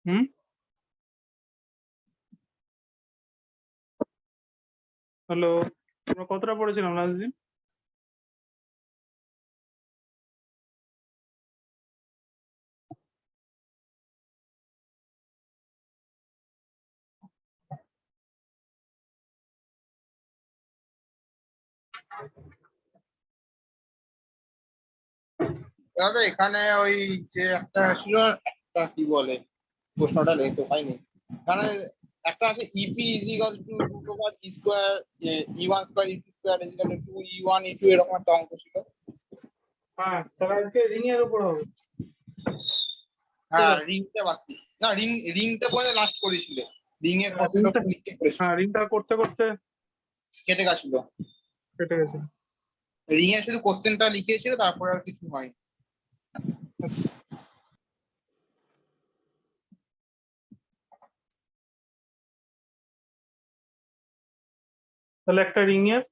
হুম, hello, আমরা কতটা পড়েছিলাম লাস্ট দিন? দাদা এখানে ওই যে একটা ছিল, একটা কি বলে প্রশ্নটা লেখো পাইনি এখানে। একটা আছে EP is equal to root over E square, E one square E two square is equal to 2 E one E two, এরকম একটা অঙ্ক ছিল। হ্যাঁ, তাহলে আজকে রিং এর উপর হবে। ঠিক হ্যাঁ আছে। রিংটা বাকি, না রিংটা পরে লাস্ট করেছিল, রিং এর হ্যাঁ, প্রসেস অফ লিখতে করেছিল, রিংটা করতে করতে কেটে গেছিল। কেটে গেছে। রিং এর শুধু কোশ্চেনটা লিখিয়েছিল, তারপরে আর কিছু হয়নি। তাহলে একটা রিং এর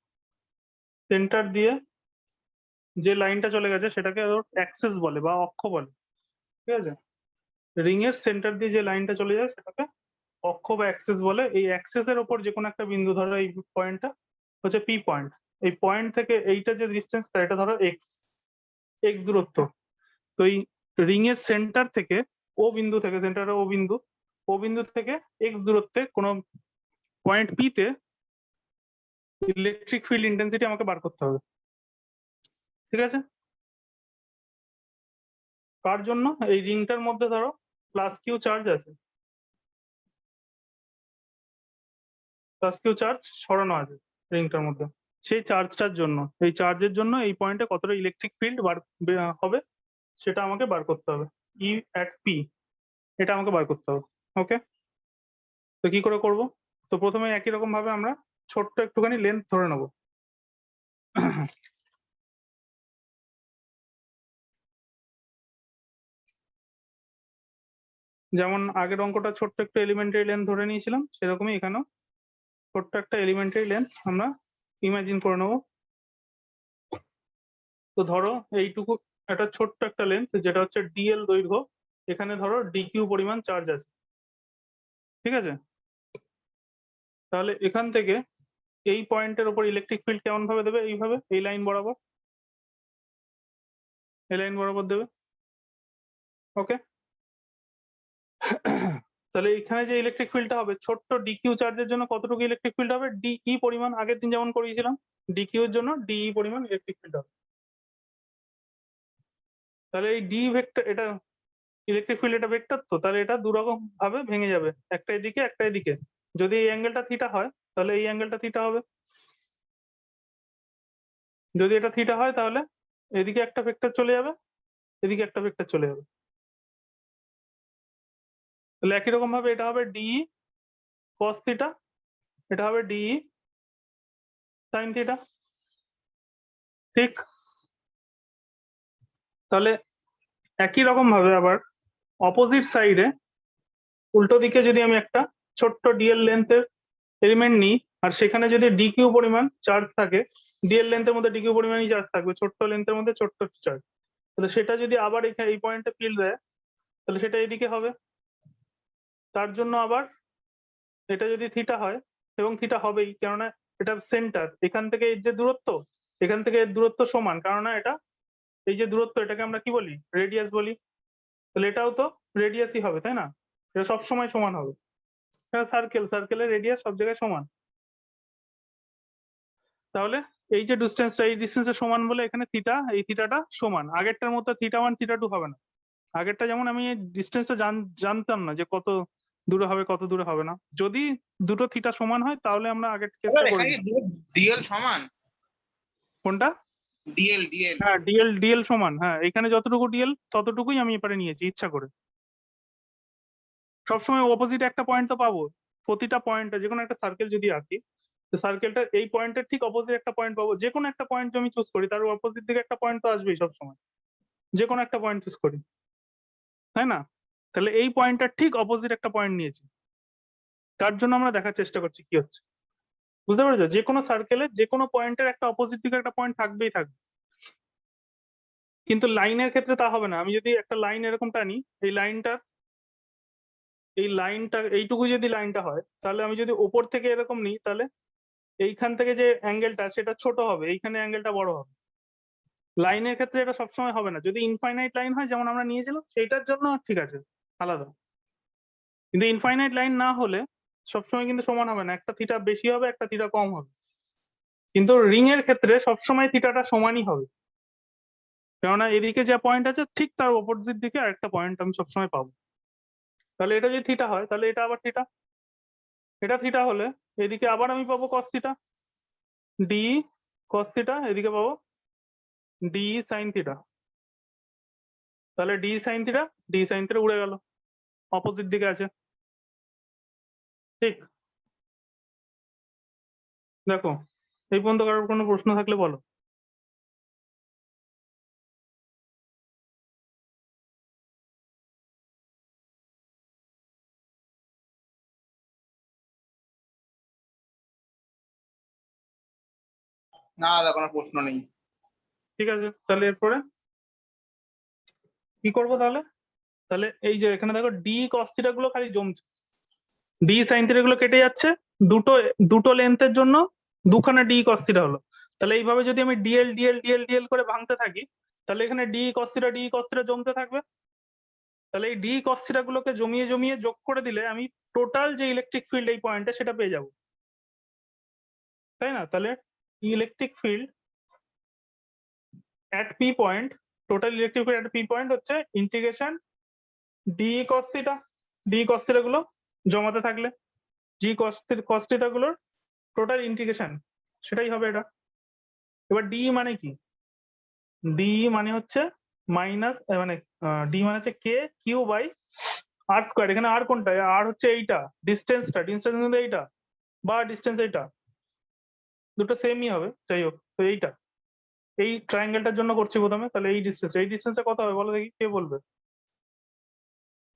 সেন্টার দিয়ে যে লাইনটা চলে গেছে সেটাকে অ্যাক্সেস বলে বা অক্ষ বলে। ঠিক আছে। রিং এর সেন্টার দিয়ে যে লাইনটা চলে যায় সেটাকে অক্ষ বা অ্যাক্সেস বলে। এই অ্যাক্সেস এর উপর যে কোনো একটা বিন্দু, ধরো এই পয়েন্টটা হচ্ছে পি পয়েন্ট। এই পয়েন্ট থেকে এইটা যে ডিস্টেন্স, এটা ধরো এক্স, এক্স দূরত্ব। তো এই রিং এর সেন্টার থেকে ও বিন্দু থেকে, সেন্টারে ও বিন্দু থেকে এক্স দূরত্বে কোনো পয়েন্ট পি তে ইলেকট্রিক ফিল্ড ইন্টেন্সিটি আমাকে বার করতে হবে। ঠিক আছে। তার জন্য এই রিংটার মধ্যে ধরো প্লাস কিউ চার্জ আছে, প্লাস কিউ চার্জ ছড়ানো আছে রিংটার মধ্যে। সেই চার্জটার জন্য, এই চার্জের জন্য এই পয়েন্টে কতটা ইলেকট্রিক ফিল্ড হবে সেটা আমাকে বার করতে হবে। ই অ্যাট পি, এটা আমাকে বার করতে হবে। ওকে, তো কি করে করব? তো প্রথমে একই রকম ভাবে আমরা ছোট্ট একটুখানি লেন্থ ধরে নেব। যেমন আগের অঙ্কটা ছোট্ট একটু এলিমেন্টারি লেন্থ ধরে নিয়েছিলাম, সেরকমই এখানেও ছোট্ট একটা এলিমেন্টারি লেন্থ আমরা ইমাজিন করে নেব। তো ধরো এইটুকু একটা ছোট্ট একটা লেন্থ, যেটা হচ্ছে ডিএল দৈর্ঘ্য। এখানে ধরো ডিকিউ পরিমাণ চার্জ আছে। ঠিক আছে। তাহলে এখান থেকে এই পয়েন্টের উপর ইলেকট্রিক ফিল্ড কেমন ভাবে দেবে? এইভাবে, এই লাইন বরাবর, এই লাইন বরাবর দেবে। ওকে। তাহলে এখানে যে ইলেকট্রিক ফিল্ডটা হবে, ছোট্ট ডিকিউ চার্জের জন্য কতটুকু ইলেকট্রিক ফিল্ড হবে? ডিই পরিমাণ, আগের দিন যেমন করিয়েছিলাম, ডিকিউ এর জন্য ডিই পরিমাণ ইলেকট্রিক ফিল্ড হবে। তাহলে এই ডি ভেক্টর, এটা ইলেকট্রিক ফিল্ড, এটা ভেক্টর, তো তাহলে এটা দুরকম ভাবে ভেঙে যাবে, একটা এদিকে একটা এদিকে। যদি এই অ্যাঙ্গেলটা থিটা হয় তাহলে এই অ্যাঙ্গেলটা থিটা হবে। যদি এটা থিটা হয় তাহলে এদিকে একটা ভেক্টর চলে যাবে, এদিকে একটা ভেক্টর চলে যাবে। তাহলে একই রকম ভাবে এটা হবে ডিই কস থিটা, এটা হবে ডিই সাইন থিটা। ঠিক। তাহলে একই রকম ভাবে আবার অপোজিট সাইডে, উল্টো দিকে, যদি আমি একটা ছোট্ট ডিএল লেন্থের এলিমেন্ট নিই, আর সেখানে যদি ডিকিউ পরিমাণ চার্জ থাকে, ডিএল লেন্থের মধ্যে ডিকিউ পরিমাণই চার্জ থাকবে, ছোট্ট লেন্থের মধ্যে ছোট্ট চার্জ। তাহলে সেটা যদি আবার এখানে এই পয়েন্টে ফিল্ড দেয়, তাহলে সেটা এদিকে হবে। তার জন্য আবার এটা যদি থিটা হয়, এবং থিটা হবেই, কেননা এটা সেন্টার, এখান থেকে এর যে দূরত্ব, এখান থেকে এর দূরত্ব সমান, কেননা এটা, এই যে দূরত্ব, এটাকে আমরা কি বলি? রেডিয়াস বলি। তাহলে এটাও তো রেডিয়াসই হবে, তাই না? এটা সবসময় সমান হবে। সার্কেল, সার্কেলের রেডিয়াস সব জায়গায় সমান। তাহলে এই যে ডিস্টেন্সটা, এই ডিস্টেন্সের সমান বলে এখানে থিটা, এই থিটাটা সমান। আগেরটার মতো থিটা 1 থিটা 2 হবে না। আগেরটা যেমন আমি ডিস্টেন্সটা জানতাম না যে কত দূরে হবে কত দূরে হবে না। যদি দুটো থিটা সমান হয় তাহলে আমরা আগের কেসটা করে এখানে দিতাম। ডিএল সমান, কোনটা? DL DL. হ্যাঁ, ডিএল, ডিএল সমান। হ্যাঁ, এখানে যতটুকু ডিএল ততটুকুই আমি এপারে নিয়েছি ইচ্ছা করে। সবসময় অপোজিট একটা পয়েন্ট তো পাবো। প্রতিটা পয়েন্টে, যে কোনো একটা সার্কেল যদি আঁকি, সার্কেলটা এই পয়েন্টের ঠিক অপোজিট একটা পয়েন্ট পাবো। যে কোনো একটা পয়েন্ট আমি চুজ করি, তার অপোজিট দিকে একটা পয়েন্ট তো আসবেই সবসময়। যে কোনো একটা পয়েন্ট চুজ করি, তাই না? তাহলে এই পয়েন্টটার ঠিক অপোজিট একটা পয়েন্ট নিয়েছি। তার জন্য আমরা দেখার চেষ্টা করছি কি হচ্ছে। বুঝতে পেরেছো? যে কোনো সার্কেলে যে কোনো পয়েন্টের একটা অপোজিট দিকে একটা পয়েন্ট থাকবেই থাকবে। কিন্তু লাইনের ক্ষেত্রে তা হবে না। আমি যদি একটা লাইন এরকম টানি, এই লাইনটার এই লাইনটা এইটুকু যদি লাইনটা হয়, তাহলে আমি যদি ওপর থেকে এরকম নিই, তাহলে এইখান থেকে যে অ্যাঙ্গেলটা সেটা ছোট হবে, এইখানে অ্যাঙ্গেলটা বড় হবে। লাইনের ক্ষেত্রে এটা সবসময় হবে না। যদি ইনফাইনাইট লাইন হয় যেমন আমরা নিয়েছিলাম, সেইটার জন্য ঠিক আছে, আলাদা। কিন্তু ইনফাইনাইট লাইন না হলে সবসময় কিন্তু সমান হবে না, একটা থিটা বেশি হবে, একটা থিটা কম হবে। কিন্তু রিং এর ক্ষেত্রে সবসময় থিটাটা সমানই হবে, কেননা এদিকে যে পয়েন্ট আছে ঠিক তার অপোজিট দিকে আরেকটা পয়েন্ট আমি সবসময় পাবো। তাহলে এটা যদি থিটা হয়, তাহলে এটা আবার থিটা, এটা থিটা হলে এদিকে আবার আমি পাবো কস থিটা, ডি কস থিটা, এদিকে পাবো ডি সাইন থিটা। তাহলে D sign theta, D sine theta উড়ে গেল, অপোজিট দিকে আছে। ঠিক, দেখো এই পর্যন্ত কারোর কোনো প্রশ্ন থাকলে বলো। না দাদা, কোনো প্রশ্ন নেই। ঠিক আছে, তাহলে এরপরে কি করবো তাহলে? তাহলে এই যে এখানে দেখো ডি কস থিটা গুলো খালি জমছে, ডি সাইন থিটা গুলো কেটে যাচ্ছে, দুটো দুটো লেন্থের জন্য দুখানা ডি কস থিটা হলো। তাহলে এইভাবে যদি আমি ডিএল ডিএল ডিএল ডিএল করে ভাঙতে থাকি, তাহলে এখানে ডি কস থিটা জমতে থাকবে। তাহলে এই ডি কস থিটা গুলোকে জমিয়ে জমিয়ে যোগ করে দিলে আমি টোটাল যে ইলেকট্রিক ফিল্ড এই পয়েন্টে সেটা পেয়ে যাব, তাই না? তাহলে electric field at P point, total electric field at P point হচ্ছে integration d cos theta, d cos theta গুলো জমাতে থাকলে জি কস থিটা গুলোর টোটাল ইন্টিগ্রেশন, সেটাই হবে এটা। এবার ডি মানে কি? ডি মানে হচ্ছে মাইনাস, মানে ডি মানে হচ্ছে কে কিউ বাই আর স্কোয়ার। এখানে আর কোনটা? আর হচ্ছে এইটা, ডিস্টেন্সটা, ডিস্টেন্স কিন্তু এইটা, বা ডিস্টেন্স এইটা, দুটো সেমই হবে। যাই হোক, তো এইটা এই ট্রায়াঙ্গেলটার জন্য করছি প্রথমে। তাহলে এই ডিস্টেন্সটা কত হবে বলো দেখি, কে বলবে?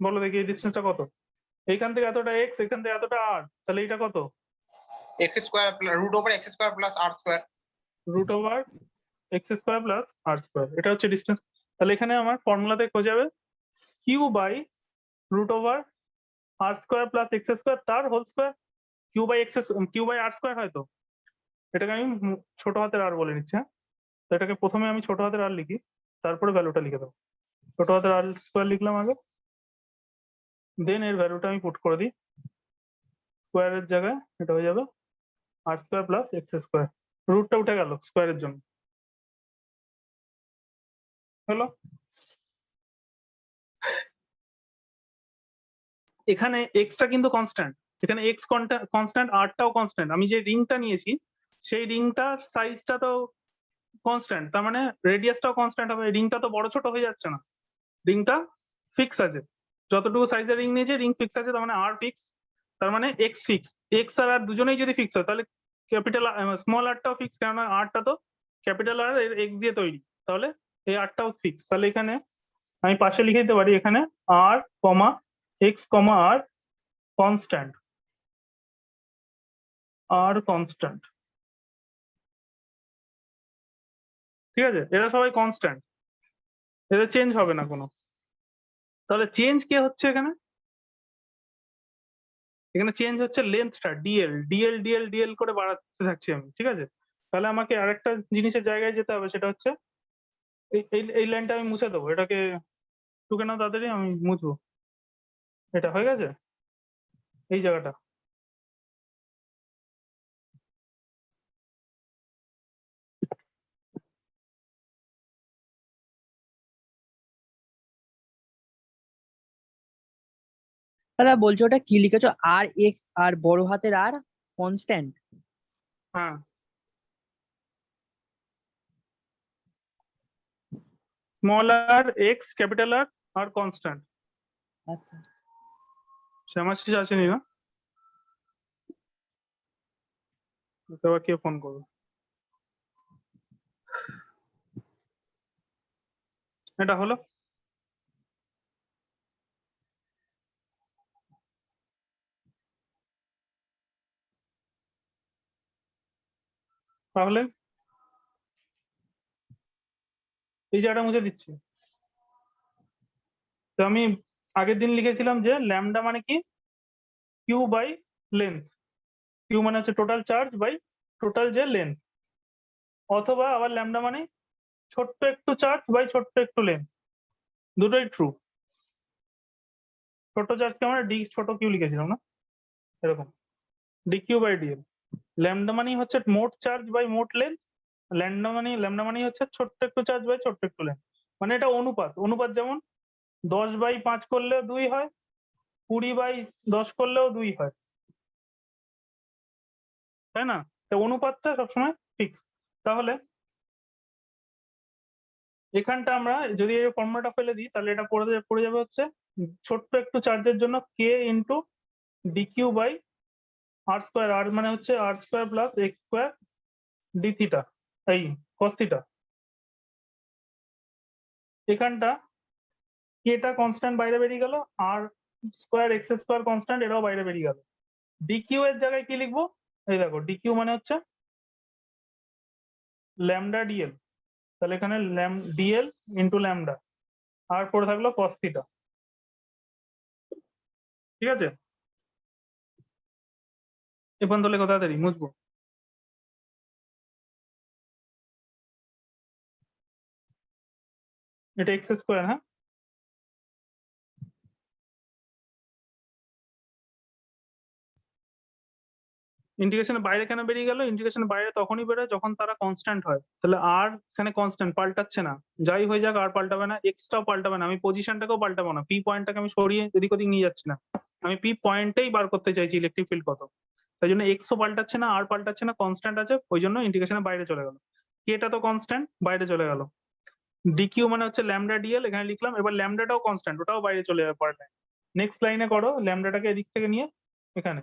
বলো দেখি এই ডিস্টেন্সটা কত? এইখান থেকে এতটা এক্স, এখান থেকে এতটা আর, তাহলে এটা কত? X square root over x square plus আর square. Root over x square plus আর স্কোয়ার, এটা হচ্ছে ডিস্টেন্স। তাহলে এখানে আমার ফর্মুলাতে খোঁজা যাবে q by root over R square plus x square তার whole square, q by x, q by R square হয়তো। এটাকে আমি ছোট হাতের আর বলে নিচ্ছি, হ্যাঁ। তো এটাকে প্রথমে আমি ছোট হাতের আর লিখি, তারপরে ভ্যালুটা লিখে দেবো। ছোট হাতের আর স্কোয়ার লিখলাম আগে, দেন এর ভ্যালুটা আমি পুট করে দিই, স্কোয়ারের জায়গায় এটা হয়ে যাবে r square plus x square, রুটটা উঠে গেল স্কোয়ারের জন্য, হলো। এখানে এক্সটা কিন্তু কনস্ট্যান্ট, এখানে এক্স কনস্ট্যান্ট, আরটাও কনস্ট্যান্ট। আমি যে রিংটা নিয়েছি সেই রিংটার সাইজটা তো কনস্ট্যান্ট, তার মানে রেডিয়াসটাও কনস্ট্যান্ট হবে। রিংটা তো বড় ছোট হয়ে যাচ্ছে না, রিংটা ফিক্স আছে। যতটুকু সাইজের রিং নিয়েছে রিং ফিক্স আছে, তার মানে আর ফিক্স, তার মানে এক্স ফিক্স। এক্স আর আর দুজনেই যদি ফিক্স হয়, তাহলে ক্যাপিটাল স্মল আরটাও ফিক্স, কেননা আরটা তো ক্যাপিটাল আর এক্স দিয়ে তৈরি, তাহলে এই আরটাও ফিক্স। তাহলে এখানে আমি পাশে লিখে দিতে পারি, এখানে আর কমা এক্স কমা আর কনস্ট্যান্ট, আর কনস্ট্যান্ট, ঠিক আছে? এরা সবাই কনস্ট্যান্ট, এদের চেঞ্জ হবে না কোনো। তাহলে চেঞ্জ কে হচ্ছে এখানে? এখানে চেঞ্জ হচ্ছে লেন্থটা, ডিএল ডিএল ডিএল ডিএল করে বাড়াতে থাকছি আমি, ঠিক আছে? তাহলে আমাকে আরেকটা জিনিসের জায়গায় যেতে হবে, সেটা হচ্ছে এই লাইনটা আমি মুছে দেবো, এটাকে টুকে নাও তাড়াতাড়ি, আমি মুছবো। এটা হয়ে গেছে, এই জায়গাটা। দাদা বলছো ওটা কি লিখেছো? আর এক্স আর বড় হাতের আর কনস্ট্যান্ট? হ্যাঁ, স্মল আর এক্স ক্যাপিটাল আর আর কনস্ট্যান্ট। আচ্ছা, শ্যামাশিস আসেনি না? ওকে, আবার কে ফোন করবে? এটা হলো। তাহলে এই জায়গাটা মুছে দিচ্ছি। তো আমি আগের দিন লিখেছিলাম যে ল্যামডা মানে কি, কিউ বাই লেন্থ, কিউ মানে হচ্ছে টোটাল চার্জ বাই টোটাল যে লেন্থ, অথবা আবার ল্যামডা মানে ছোট্ট একটু চার্জ বাই ছোট্ট একটু লেন্থ, দুটোই ট্রু। ছোট চার্জকে আমরা ডি ছোট কিউ লিখেছিলাম না, এরকম D Q by DL. Lambda মানে হচ্ছে মোট চার্জ বাই মোট লেন্থ, ল্যামডা মানে হচ্ছে ছোট্ট একটু চার্জ বাই ছোট্ট একটু লেন্থ। মানে এটা অনুপাত, অনুপাত যেমন 10/5 করলেও 2 হয়, 20/10 করলেও 2 হয়, তাই না? তো অনুপাতটা সবসময় ফিক্স। তাহলে এখানটা আমরা যদি এই ফর্মুলাটা ফেলে দিই তাহলে এটা পড়ে যাবে হচ্ছে ছোট্ট একটু চার্জের জন্য k into d Q by R square, আর মানে হচ্ছে r square plus x square d theta, এই কস থিটা। এখানটা কেটা কনস্ট্যান্ট বাইরে বেরিয়ে গেল, r square x square constant এটাও বাইরে বেরিয়ে গেল। ডিকিউ এর জায়গায় কি লিখবো? এই দেখো ডিকিউ মানে হচ্ছে ল্যামডা ডিএল, তাহলে এখানে ডিএল ইন্টু ল্যামডা, আর পড়ে থাকলো কস থিটা। ঠিক আছে, এ পর্যন্ত লেখো তাড়াতাড়ি মুছবো। এটা এক্স স্কোয়ার, হ্যাঁ ইন্টিগ্রেশনের বাইরে কেন বেরিয়ে গেল? ইন্টিগ্রেশনের বাইরে তখনই বেরোয় যখন তারা কনস্ট্যান্ট হয়। তাহলে আর এখানে কনস্ট্যান্ট পাল্টাচ্ছে না, যাই হয়ে যাক আর পাল্টাবে না, এক্সটাও পাল্টাবে না, আমি পজিশনটাকেও পাল্টাবো না, পি পয়েন্টটাকে আমি সরিয়ে এদিক ওদিক নিয়ে যাচ্ছি না, আমি পি পয়েন্টেই বার করতে চাইছি ইলেকট্রিক ফিল্ড কত। তাই জন্য এক্সও পাল্টাচ্ছে না, আর পাল্টাচ্ছে না, কনস্ট্যান্ট আছে, ওই জন্য ইন্টিগ্রেশনের বাইরে চলে গেল। কেটা তো কনস্ট্যান্ট, বাইরে চলে গেল। ডিকিউ মানে হচ্ছে ল্যামডা ডিএল, এখানে লিখলাম। এবার ল্যামডাটাও কনস্ট্যান্ট, ওটাও বাইরে চলে যাবে পরের লাইন। নেক্সট লাইনে করো ল্যামডাটাকে এদিক থেকে নিয়ে এখানে,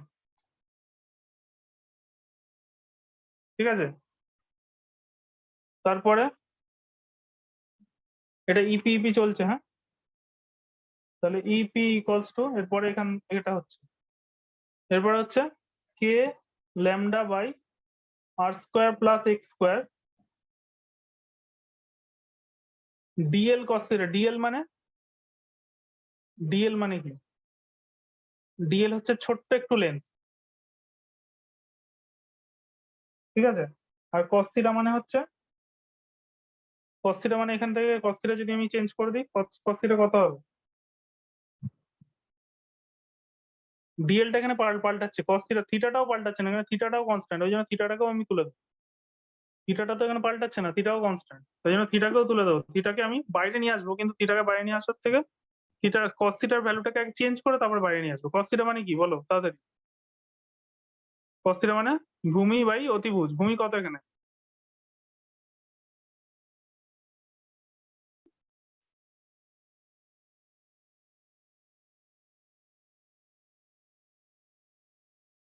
ঠিক আছে? তারপরে এটা ইপি ইপি চলছে, হ্যাঁ তাহলে ইপি ইকুয়ালস টু, এরপরে এখান এটা হচ্ছে, এরপরে হচ্ছে k lambda by R square plus x square dl cos theta. Dl মানে কি? ডিএল হচ্ছে ছোট্ট একটু লেন্থ, ঠিক আছে? আর কস থিটা মানে হচ্ছে, কস থিটা মানে এখান থেকে কস থিটা যদি আমি চেঞ্জ করে দিই, কস থিটা কত হবে? ডিএলটা এখানে পাল্টাচ্ছে, কস থিটা, থিটাটাও পাল্টাচ্ছে না, এখানে থিটাটাও কনস্ট্যান্ট, ওই জন্য থিটাটাকেও আমি তুলে দেবো। থিটাটা তো এখানে পাল্টাচ্ছে না, থিটাও কনস্ট্যান্ট, ওই জন্য থিটাকেও তুলে দেবো। থিটাকে আমি বাইরে নিয়ে আসবো, কিন্তু থিটাকে বাইরে নিয়ে আসার থেকে থিটার কস থিটার ভ্যালুটাকে আগে চেঞ্জ করে তারপর বাইরে নিয়ে আসবো। কস থিটা মানে কি বলো তাড়াতাড়ি? কস থিটা মানে ভূমি বাই অতিভুজ। ভূমি কত এখানে?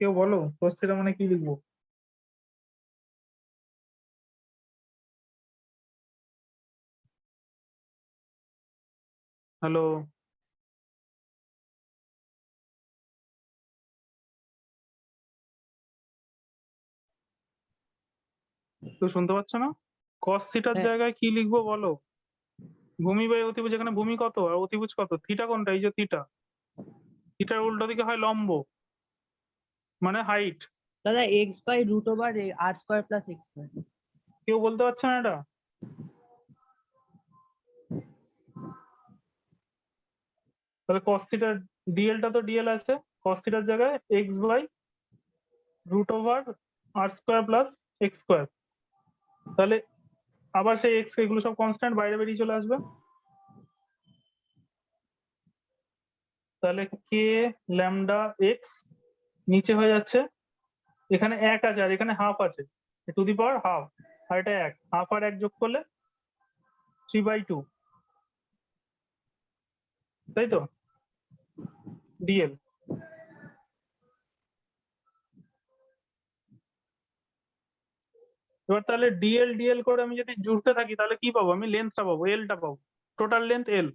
কেউ বলো কস থিটা মানে কি লিখবো? হ্যালো, কেউ শুনতে পাচ্ছ না? কস থিটার হ্যাঁ। জায়গায় কি লিখবো বলো? ভূমি বাই অতিভুজ, এখানে ভূমি কত আর অতিভুজ কত? থিটা কোনটা? এই যে থিটা, থিটার উল্টো দিকে হয় লম্ব, মানে হাইট। দাদা X by root over R square plus x square. কেউ বলতে পারছে না এটা? তাহলে কস থিটার ডিএলটা তো ডিএল আছে, কস থিটার জায়গায় X by root over R square plus x square. তাহলে আবার সেই এক্স, এগুলো সব কনস্ট্যান্ট, বাইরে বেরিয়ে চলে আসবে। তাহলে কে ল্যামডা এক্স নিচে হয়ে যাচ্ছে, এখানে 1 আছে আর এখানে হাফ আছে, টু দি পাওয়ার হাফ, আর এটা 1, হাফ আর 1 যোগ করলে 3/2, তাই তো? ডিএল। এবার তাহলে ডিএল ডিএল করে আমি যদি জুড়তে থাকি তাহলে কি পাবো? আমি লেন্থটা পাবো, এলটা পাবো, টোটাল লেন্থ এল।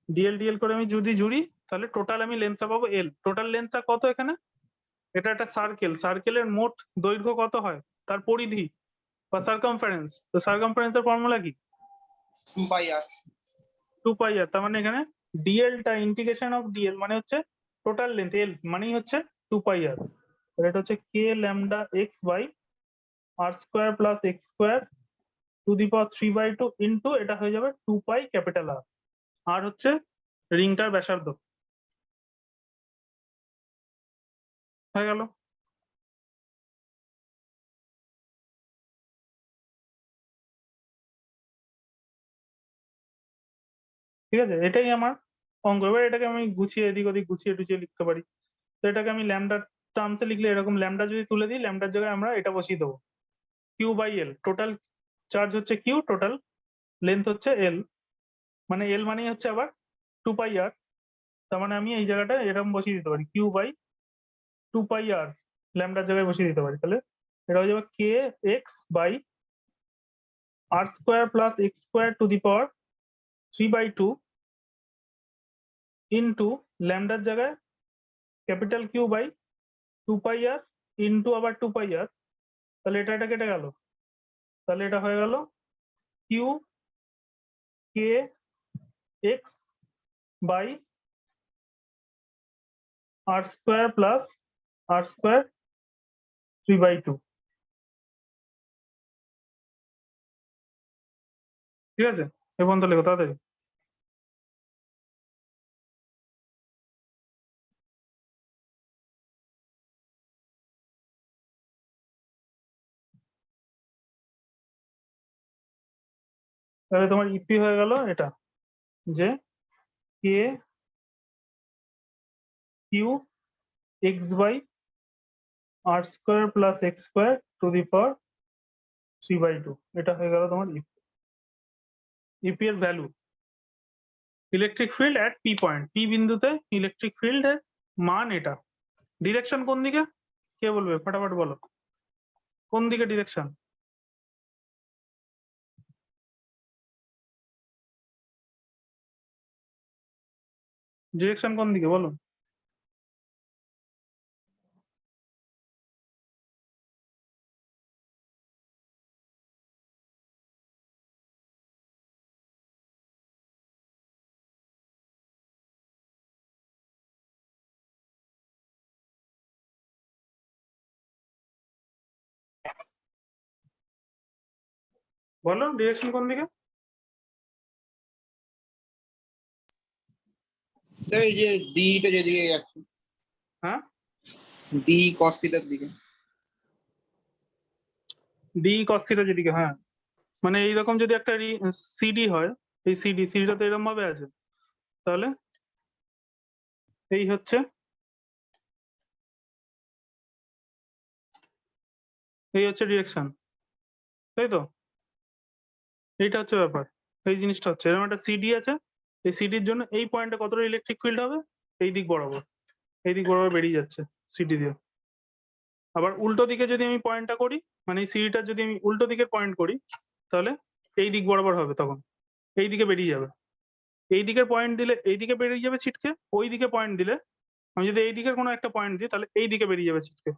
ডিএল ডিএল করে আমি যদি জুড়ি তাহলে টোটাল আমি লেন্থটা পাবো এল। টোটাল লেন্থটা কত এখানে? এটা একটা সার্কেল, সার্কেলের মোট দৈর্ঘ্য কত হয়? তার পরিধি বা সার্কামফারেন্স। তো সার্কামফারেন্সের ফর্মুলা কি? 2 পাই আর 2 পাই আর। তার মানে এখানে ডিএলটা ইন্টিগ্রেশন অফ ডিএল মানে হচ্ছে টোটাল লেন্থ এল মানেই হচ্ছে 2πr, এটা হচ্ছে k lambda x by R square plus x square to the power 3/2 into এটা হয়ে যাবে 2π ক্যাপিটাল আর, আর হচ্ছে রিংটার ব্যাসার্ধ। হয়ে গেল। ঠিক আছে, এটাই আমার অঙ্ক। এবার এটাকে আমি গুছিয়ে এদিক ওদিক গুছিয়ে টুছিয়ে লিখতে পারি। তো এটাকে আমি ল্যামডার টার্মসে লিখলে এরকম, ল্যামডা যদি তুলে দিই ল্যামডার জায়গায় আমরা এটা বসিয়ে দেবো Q by L. Total charge হচ্ছে কিউ, টোটাল লেন্থ হচ্ছে এল, মানে এল মানেই হচ্ছে আবার 2πr। তার মানে আমি এই জায়গাটা এরকম বসিয়ে দিতে পারি কিউ বাই 2πr, ল্যামডার জায়গায় বসিয়ে দিতে পারি। তাহলে এটা হয়ে যাবে k x by R square plus x square to the power 3/2 into ল্যামডার জায়গায় capital Q by 2πr into আবার 2πr। তাহলে এটা কেটে গেল, তাহলে এটা হয়ে গেল Q K x by R square plus R square 3/2। ঠিক আছে, এ পর্যন্ত লেখো তাড়াতাড়ি। তাহলে তোমার ইপি হয়ে গেল এটা, যে k q x by R square plus x square to the power 3/2, এটা হয়ে গেল তোমার ইপি। ইপি এর value electric field at P point, p বিন্দুতে ইলেকট্রিক ফিল্ড এর মান এটা। ডিরেকশন কোন দিকে কে বলবে, ফটাফট বলো কোন দিকে ডিরেকশন? ডিরেকশন কোন দিকে বলো? বলো ডিরেকশন কোন দিকে? স্যার এই যে ডিটা যেদিকে যাচ্ছে, হ্যাঁ, ডি কস থিটার দিকে। ডি কস থিটা যেদিকে, হ্যাঁ মানে এইরকম যদি একটা সিডি হয়, এই সিডিটা তো এরকম ভাবে আছে, তাহলে এই হচ্ছে ডিরেকশন, তাই তো? এইটা হচ্ছে ব্যাপার, এই জিনিসটা হচ্ছে এরকম একটা সিডি আছে, এই সিডির জন্য এই পয়েন্টে কতটা ইলেকট্রিক ফিল্ড হবে, এই দিক বরাবর, এই দিক বরাবর বেরিয়ে যাচ্ছে সিডি দিয়ে। আবার উল্টো দিকে যদি আমি পয়েন্টটা করি, মানে এই সিডিটা যদি আমি উল্টো দিকে পয়েন্ট করি, তাহলে এই দিক বরাবর হবে, তখন এই দিকে বেরিয়ে যাবে। এই দিকের পয়েন্ট দিলে এই দিকে বেরিয়ে যাবে ছিটকে, ওই দিকে পয়েন্ট দিলে, আমি যদি এই দিকের কোনো একটা পয়েন্ট দিই তাহলে এই দিকে বেরিয়ে যাবে ছিটকে।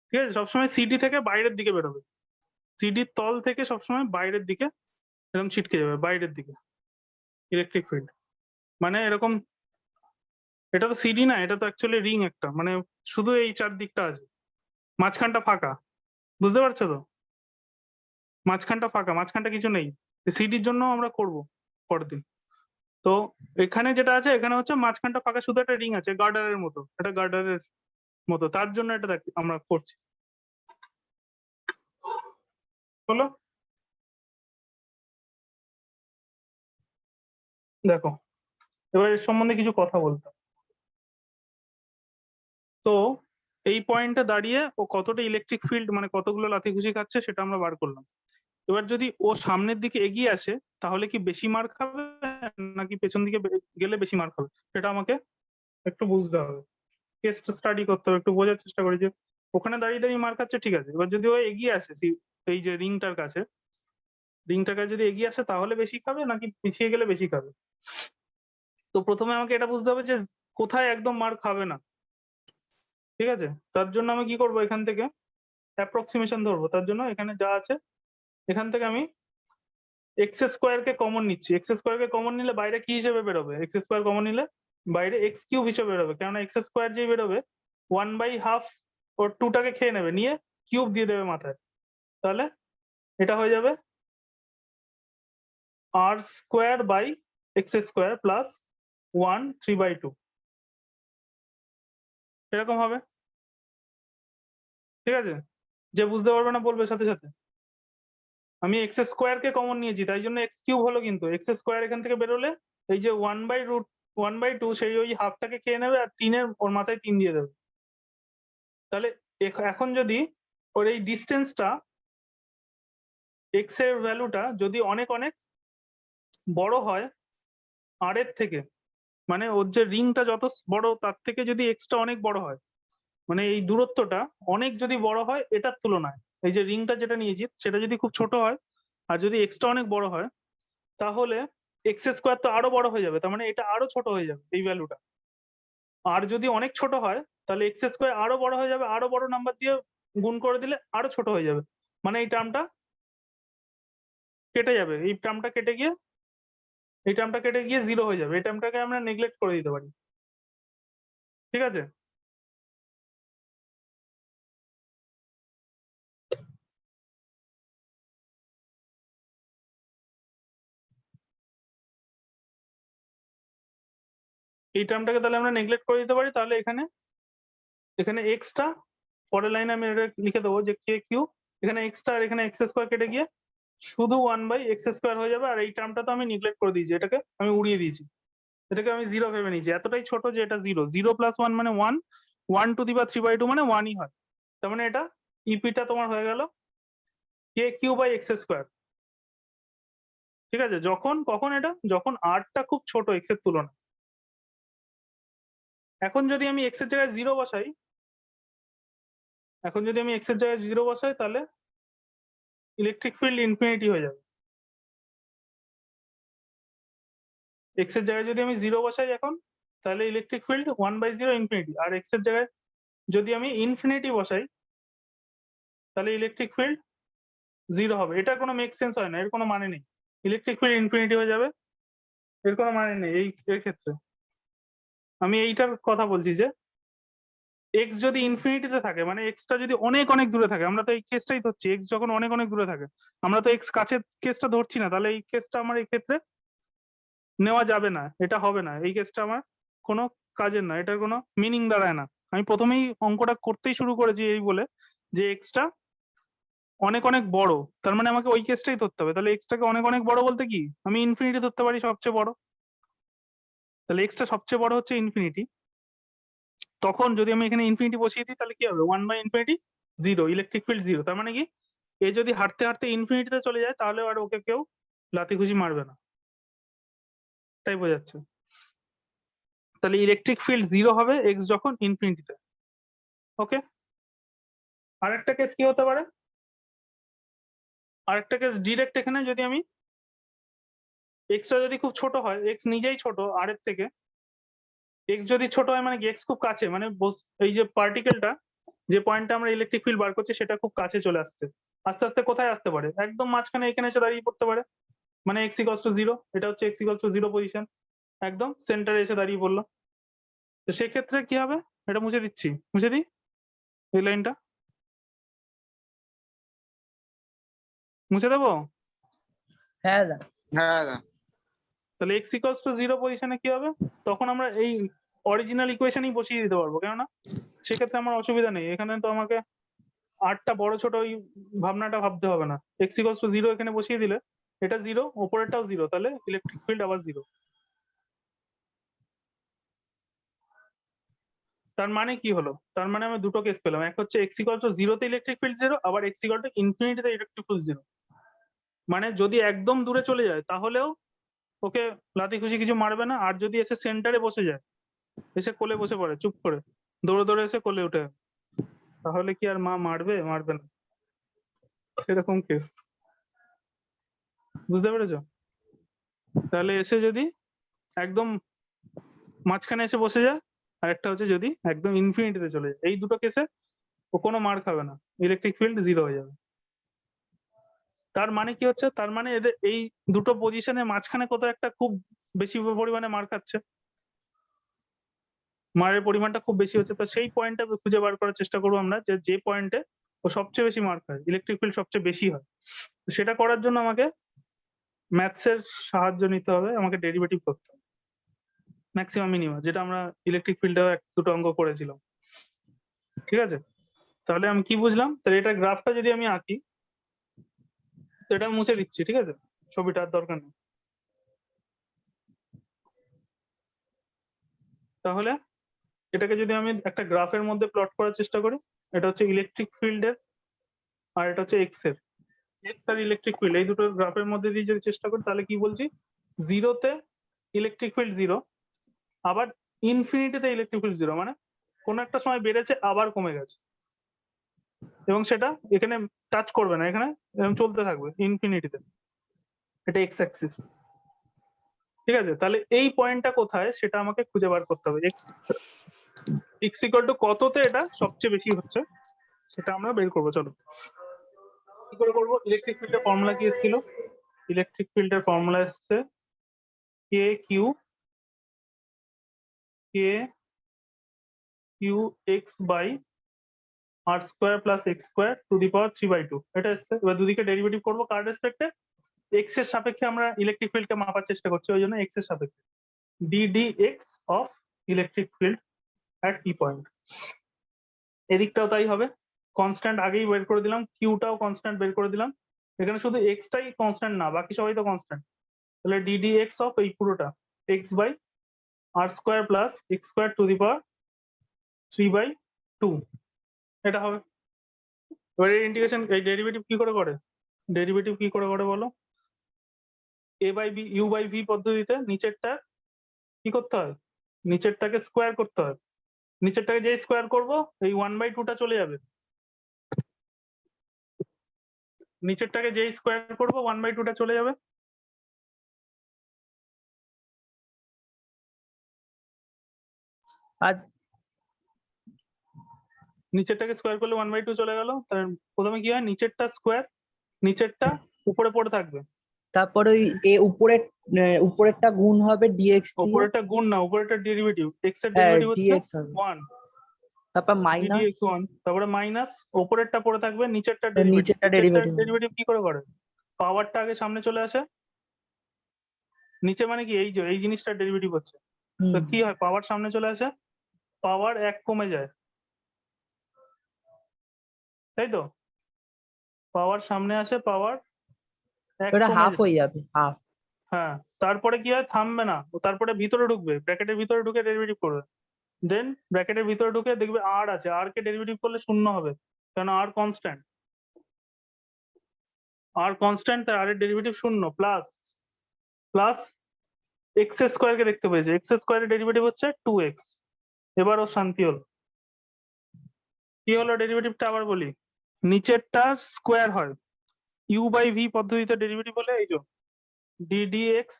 ঠিক আছে, সবসময় সিডি থেকে বাইরের দিকে বেরোবে, সিডির তল থেকে সবসময় বাইরের দিকে এরকম ছিটকে যাবে, বাইরের দিকে ইলেকট্রিক ফিল্ড। মানে এরকম, এটা তো সিডি না, এটা তো অ্যাকচুয়ালি রিং একটা, মানে শুধু এই চারদিকটা আছে, মাঝখানটা ফাঁকা, বুঝতে পারছো তো? মাঝখানটা ফাঁকা, মাঝখানটা কিছু নেই। সিডির জন্য আমরা করব পরের দিন। তো এখানে যেটা আছে, এখানে হচ্ছে মাঝখানটা ফাঁকা, শুধু একটা রিং আছে গার্ডারের মতো, এটা গার্ডারের মতো, তার জন্য এটা আমরা করছি। বলো, দেখো এবার এর সম্বন্ধে কিছু কথা বলতে। তো এই পয়েন্টে দাঁড়িয়ে ও কতটা ইলেকট্রিক ফিল্ড, মানে কতগুলো লাথি ঘুষি খাচ্ছে সেটা আমরা বার করলাম। এবার যদি ও সামনের দিকে এগিয়ে আসে তাহলে কি বেশি মার খাবে নাকি পেছন দিকে গেলে বেশি মার খাবে, সেটা আমাকে একটু বুঝতে হবে, কেস স্টাডি করতে হবে, একটু বোঝার চেষ্টা করি যে ওখানে দাঁড়িয়ে দাঁড়িয়ে মার খাচ্ছে ঠিক আছে, এবার যদি ও এগিয়ে আসে এই যে রিংটার কাছে যদি এগিয়ে আসে তাহলে বেশি খাবে নাকি পিছিয়ে গেলে বেশি খাবে। তো প্রথমে আমাকে এটা বুঝতে হবে যে কোথায় একদম মার খাবে না। ঠিক আছে, তার জন্য আমি কি করবো, এখান থেকে অ্যাপ্রক্সিমেশন ধরবো। তার জন্য এখানে যা আছে এখান থেকে আমি এক্স স্কোয়ার কে কমন নিচ্ছি। এক্স স্কোয়ার কে কমন নিলে বাইরে কি হিসেবে বেরোবে, এক্স স্কোয়ার কমন নিলে বাইরে এক্স কিউব হিসেবে বেরোবে, কেননা এক্স স্কোয়ার যে বেরোবে 1/2 ওর 2টাকে খেয়ে নেবে, নিয়ে কিউব দিয়ে দেবে মাথায়, তাহলে এটা হয়ে যাবে r square by x square plus 1 3/2 এরকম হবে। ঠিক আছে, যে বুঝতে পারবে না বলবে সাথে সাথে। আমি এক্স স্কোয়ার কে কমন নিয়েছি, তাই জন্য এক্স কিউব হলো, কিন্তু এক্স স্কোয়ার এখান থেকে বেরোলে এই যে 1/√1/2 সেই ওই হাফটাকে খেয়ে নেবে আর 3 ওর মাথায় 3 দিয়ে দেবে। তাহলে এখন যদি ওর এই ডিস্টেন্সটা এক্স এর ভ্যালুটা যদি অনেক অনেক বড় হয় আর এর থেকে, মানে ওর যে রিংটা যত বড় তার থেকে যদি এক্সটা অনেক বড় হয়, মানে এই দূরত্বটা অনেক যদি বড় হয় এটার তুলনায়, এই যে রিংটা যেটা নিয়েছি সেটা যদি খুব ছোট হয় আর যদি এক্সটা অনেক বড় হয়, তাহলে এক্স স্কোয়ার তো আরো বড় হয়ে যাবে, তার মানে এটা আরো ছোট হয়ে যাবে এই ভ্যালুটা। আর যদি অনেক ছোট হয় তাহলে এক্স স্কোয়ার আরো বড় হয়ে যাবে, আরো বড় নাম্বার দিয়ে গুণ করে দিলে আরো ছোট হয়ে যাবে, মানে এই টার্মটা কেটে যাবে, এই টার্মটা কেটে গিয়ে এই টার্মটা কেটে গিয়ে 0 হয়ে যাবে, এই টার্মটাকে আমরা নেগলেক্ট করে দিতে পারি। ঠিক আছে, এই টার্মটাকে তাহলে আমরা নেগলেক্ট করে দিতে পারি। তাহলে এখানে এখানে এক্সটা পরের লাইনে আমি এটা লিখে দেবো যে কে কিউ, এখানে এক্সটা আর এখানে এক্স স্কোয়ার কেটে গিয়ে শুধু 1/x স্কোয়ার হয়ে যাবে, আর এই টার্মটা তো আমি নেগলেক্ট করে দিয়েছি, এটাকে আমি উড়িয়ে দিয়েছি, এটাকে আমি 0 ভেবে নিয়েছি, এতটাই ছোট যে এটা 0, 0 + 1 মানে 1, 1 টু দি পাওয়ার 3/2 মানে 1ই হয়, তার মানে এটা ইপিটা তোমার হয়ে গেল কে কিউ বাই এক্স স্কোয়ার। ঠিক আছে, কখন এটা যখন আরটা খুব ছোট এক্স এর তুলনায়। এখন যদি আমি এক্স এর জায়গায় 0 বসাই, তাহলে ইলেকট্রিক ফিল্ড ইনফিনিটি হয়ে যাবে। এক্স এর জায়গায় যদি আমি 0 বসাই এখন, তাহলে ইলেকট্রিক ফিল্ড 1/0 ইনফিনিটি, আর এক্স এর জায়গায় যদি আমি ইনফিনিটি বসাই তাহলে ইলেকট্রিক ফিল্ড 0 হবে। এটার কোনো মেক সেন্স হয় না, এর কোনো মানে নেই, ইলেকট্রিক ফিল্ড ইনফিনিটি হয়ে যাবে, এর কোনো মানে নেই। এর ক্ষেত্রে আমি এইটার কথা বলছি যে এক্স যদি ইনফিনিটিতে থাকে, মানে এক্সটা যদি অনেক অনেক দূরে থাকে, আমরা তো এই কেসটাই ধরছি, এক্স যখন অনেক অনেক দূরে থাকে, আমরা তো এক্স কাছের কেসটা ধরছি না, তাহলে এই কেসটা আমার এই ক্ষেত্রে নেওয়া যাবে না, এটা হবে না, এই কেসটা আমার কোনো কাজের না, এটার কোনো মিনিং দাঁড়ায় না। আমি প্রথমেই অঙ্কটা করতেই শুরু করেছি এই বলে যে এক্সটা অনেক অনেক বড়, তার মানে আমাকে ওই কেসটাই ধরতে হবে। তাহলে এক্সটাকে অনেক অনেক বড় বলতে কি, আমি ইনফিনিটি ধরতে পারি সবচেয়ে বড়, তাহলে এক্সটা সবচেয়ে বড় হচ্ছে ইনফিনিটি। তখন যদি আমি এখানে ইনফিনিটি বসিয়ে দিই তাহলে কি হবে, 1/∞ 0, ইলেকট্রিক ফিল্ড 0, তার মানে কি এ যদি হাঁটতে হাঁটতে ইনফিনিটিতে চলে যায় তাহলে আর ওকে কেউ লাথি ঘুষি মারবে না, তাই বোঝাচ্ছে। তাহলে ইলেকট্রিক ফিল্ড 0 হবে এক্স যখন ইনফিনিটিতে। ওকে, আরেকটা কেস কি হতে পারে, আরেকটা কেস ডিরেক্ট এখানে যদি আমি এক্সটা যদি খুব ছোট হয়, এক্স নিজেই ছোট আর এর থেকে, এক্স যদি ছোট হয় মানে কি এক্স খুব কাছে, মানে এই যে পার্টিকেলটা যে পয়েন্টটা আমরা ইলেকট্রিক ফিল্ড বার করছি সেটা খুব কাছে চলে আসছে, আস্তে আস্তে কোথায় আসতে পারে, একদম মাঝখানে এখানে এসে দাঁড়িয়ে পড়তে পারে, মানে x = 0, এটা হচ্ছে x = 0 পজিশন, একদম সেন্টারে এসে দাঁড়িয়ে পড়লো। তো সেক্ষেত্রে কি হবে, এটা মুছে দিচ্ছি, মুছে দিই এই লাইনটা, মুছে দেবো। হ্যাঁ দাদা। হ্যাঁ দাদা। তাহলে x = 0 পজিশনে কি হবে, তখন আমরা এই অরিজিনাল ইকুয়েশনই বসিয়ে দিতে পারবো, কেননা সেক্ষেত্রে আমার অসুবিধা নেই, এখানে তো আমাকে আরটা বড় ছোট ওই ভাবনাটা ভাবতে হবে না, x = 0 এখানে বসিয়ে দিলে এটা 0, ওপরেরটাও 0, তাহলে ইলেকট্রিক ফিল্ড আবার 0। তার মানে কি হলো, তার মানে আমি দুটো কেস পেলাম, এক হচ্ছে x = 0 তে ইলেকট্রিক ফিল্ড 0, আবার x = তে ইলেকট্রিক ফিল্ড 0। মানে যদি একদম দূরে চলে যায় তাহলেও ওকে লাথি খুশি কিছু মারবে না, আর যদি এসে সেন্টারে বসে যায়, এসে কোলে বসে পড়ে চুপ করে, দৌড়ে দৌড়ে এসে কোলে উঠে, তাহলে কি আর মা মারবে, মারবে না, সেরকম কেস, বুঝতে পেরেছো? তাহলে এসে যদি একদম মাঝখানে এসে বসে যায়, আর একটা হচ্ছে যদি একদম ইনফিনিটিতে চলে যায়, এই দুটো কেসে ও কোনো মার খাবে না, ইলেকট্রিক ফিল্ড 0 হয়ে যাবে। তার মানে কি হচ্ছে, তার মানে এদের এই দুটো পজিশনের মাঝখানে কোথাও একটা খুব বেশি পরিমাণে মার খাচ্ছে, মারের পরিমাণটা খুব বেশি হচ্ছে, তো সেই পয়েন্টটা খুঁজে বার করার চেষ্টা করবো আমরা, যে পয়েন্টে ও সবচেয়ে বেশি মার্ক হয়, ইলেকট্রিক ফিল্ড সবচেয়ে বেশি হয়। তো সেটা করার জন্য আমাকে ম্যাথসের সাহায্য নিতে হবে, আমাকে ডেরিভেটিভ করতে হবে ম্যাক্সিমাম মিনিমাম, যেটা আমরা ইলেকট্রিক ফিল্ডেও এক দুটো অঙ্ক করেছিলাম। ঠিক আছে, তাহলে আমি কি বুঝলাম, তাহলে এটা গ্রাফটা যদি আমি আঁকি, তো এটা মুছে দিচ্ছি, ঠিক আছে, ছবিটা আর দরকার নেই। তাহলে এটাকে যদি আমি একটা গ্রাফের মধ্যে প্লট করার চেষ্টা করি, এটা হচ্ছে ইলেকট্রিক ফিল্ডের আর এটা হচ্ছে এক্স এর, এক্স আর ইলেকট্রিক ফিল্ড এই দুটো গ্রাফের মধ্যে দিয়ে যদি চেষ্টা করি, তাহলে কি বলছি, জিরোতে ইলেকট্রিক ফিল্ড জিরো, আবার ইনফিনিটিতে ইলেকট্রিক ফিল্ড জিরো, মানে কোনো একটা সময় বেড়েছে আবার কমে গেছে, এবং সেটা এখানে টাচ করবে না, এখানে এরকম চলতে থাকবে ইনফিনিটিতে। এটা এক্স অ্যাক্সিস। ঠিক আছে, তাহলে এই পয়েন্টটা কোথায় সেটা আমাকে খুঁজে বার করতে হবে। এক্স ইকুয়াল টু কততে এটা সবচেয়ে বেশি হচ্ছে সেটা আমরা বের করবো। চলো কি করে করবো, ইলেকট্রিক ফিল্ডের ফর্মুলা কি এসেছিল, ইলেকট্রিক ফিল্ডের ফর্মুলা এসছে k q x by R square plus x square to the power 3/2, এটা এসছে। এবার দুদিকে ডেরিভেটিভ করবো কার রেসপেক্টে, এক্স এর সাপেক্ষে আমরা ইলেকট্রিক ফিল্ডকে মাপার চেষ্টা করছি, ওই জন্য এক্স এর সাপেক্ষে dd of electric field at e point. এদিকটাও তাই হবে, কনস্ট্যান্ট আগেই বের করে দিলাম, কিউটাও কনস্ট্যান্ট বের করে দিলাম, এখানে শুধু এক্সটাই কনস্ট্যান্ট না, বাকি সবাই তো কনস্ট্যান্ট। তাহলে ডিডি এক্স অফ এই পুরোটা x by R square plus x square to the power 3/2 এটা হবে। এবার এই ইন্টিগ্রেশন, এই ডেরিভেটিভ কি করে করে বলো, a by b u by V পদ্ধতিতে নিচেরটা কি করতে হয়, নিচেরটাকে স্কোয়ার করতে হয়, নিচেরটাকে যে স্কোয়ার করব এই 1/2টা চলে যাবে, নিচেরটাকে যে স্কোয়ার করব 1/2টা চলে যাবে। আর নিচেরটাকে স্কোয়ার করলে 1/2 চলে গেল, তাহলে প্রথমে কি হয়, নিচেরটা স্কোয়ার, নিচেরটা উপরে পড়ে থাকবে, তারপরে ওই উপরেরটা গুণ হবে ডিএক্স দিয়ে, উপরেরটা গুণ না, উপরেরটা ডেরিভেটিভ, এক্স এর হ্যাঁ ডেরিভেটিভ হচ্ছে ডিএক্স হবে, 1, তারপর মাইনাস dx1, তারপরে মাইনাস উপরেরটা পড়ে থাকবে, নিচেরটা নিচেরটা ডেরিভেটিভ। ডেরিভেটিভ কি করে পাওয়ারটা আগে সামনে চলে আসে, নিচে মানে কি এই যে এই জিনিসটা ডেরিভেটিভ হচ্ছে, তো কি হয়, পাওয়ার সামনে চলে আসে, পাওয়ার 1 কমে যায়, তাই তো, পাওয়ার সামনে আসে, পাওয়ার 1 ওটা কমে হাফ যায়। হয়ে যাবে, হাফ। হ্যাঁ, তারপরে কি হয়, থামবে না, ও তারপরে ভিতরে ঢুকবে, ব্র্যাকেটের ভিতরে ঢুকে ডেরিভেটিভ করবে, দেন ব্র্যাকেটের ভিতরে ঢুকে দেখবে আর আছে, আর কে ডেরিভেটিভ করলে শূন্য হবে, কারণ আর কনস্ট্যান্ট, তাই আর এর ডেরিভেটিভ শূন্য, প্লাস এক্স স্কোয়ার কে দেখতে পেয়েছে, এক্স স্কোয়ারের ডেরিভেটিভ হচ্ছে 2x। এবার ও শান্তি হলো, কি হলো ডেরিভেটিভটা আবার বলি, নিচেরটা স্কোয়ার হয়, ইউ বাই ভি পদ্ধতিতে ডেরিভেটিভ হলে এই যে D D X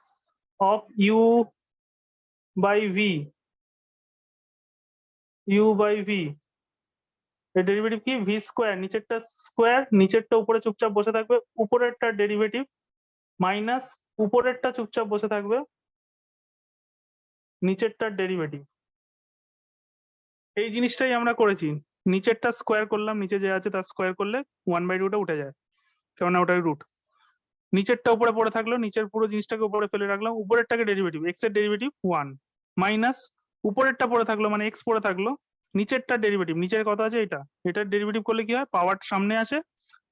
of U by V এর ডেরিভেটিভ কি, ভি স্কোয়ার, নিচেরটা উপরে চুপচাপ বসে থাকবে, উপরেরটা ডেরিভেটিভ মাইনাস উপরেরটা চুপচাপ বসে থাকবে, নিচেরটার ডেরিভেটিভ। এই জিনিসটাই আমরা করেছি, নিচেরটা স্কোয়ার করলাম, নিচে যে আছে তার স্কোয়ার করলে 1/2টা উঠে যায়, কেননা ওটাই রুট, নিচেরটা উপরে পড়ে থাকলো, নিচের পুরো জিনিসটাকে উপরে ফেলে রাখলাম, উপরেরটাকে ডেরিভেটিভ, এক্স এর ডেরিভেটিভ 1 মাইনাস উপরেরটা পড়ে থাকলো, মানে এক্স পড়ে থাকলো, নিচেরটা ডেরিভেটিভ, নিচের কত আছে এটা, এটার ডেরিভেটিভ করলে কি হয়, পাওয়ার সামনে আসে,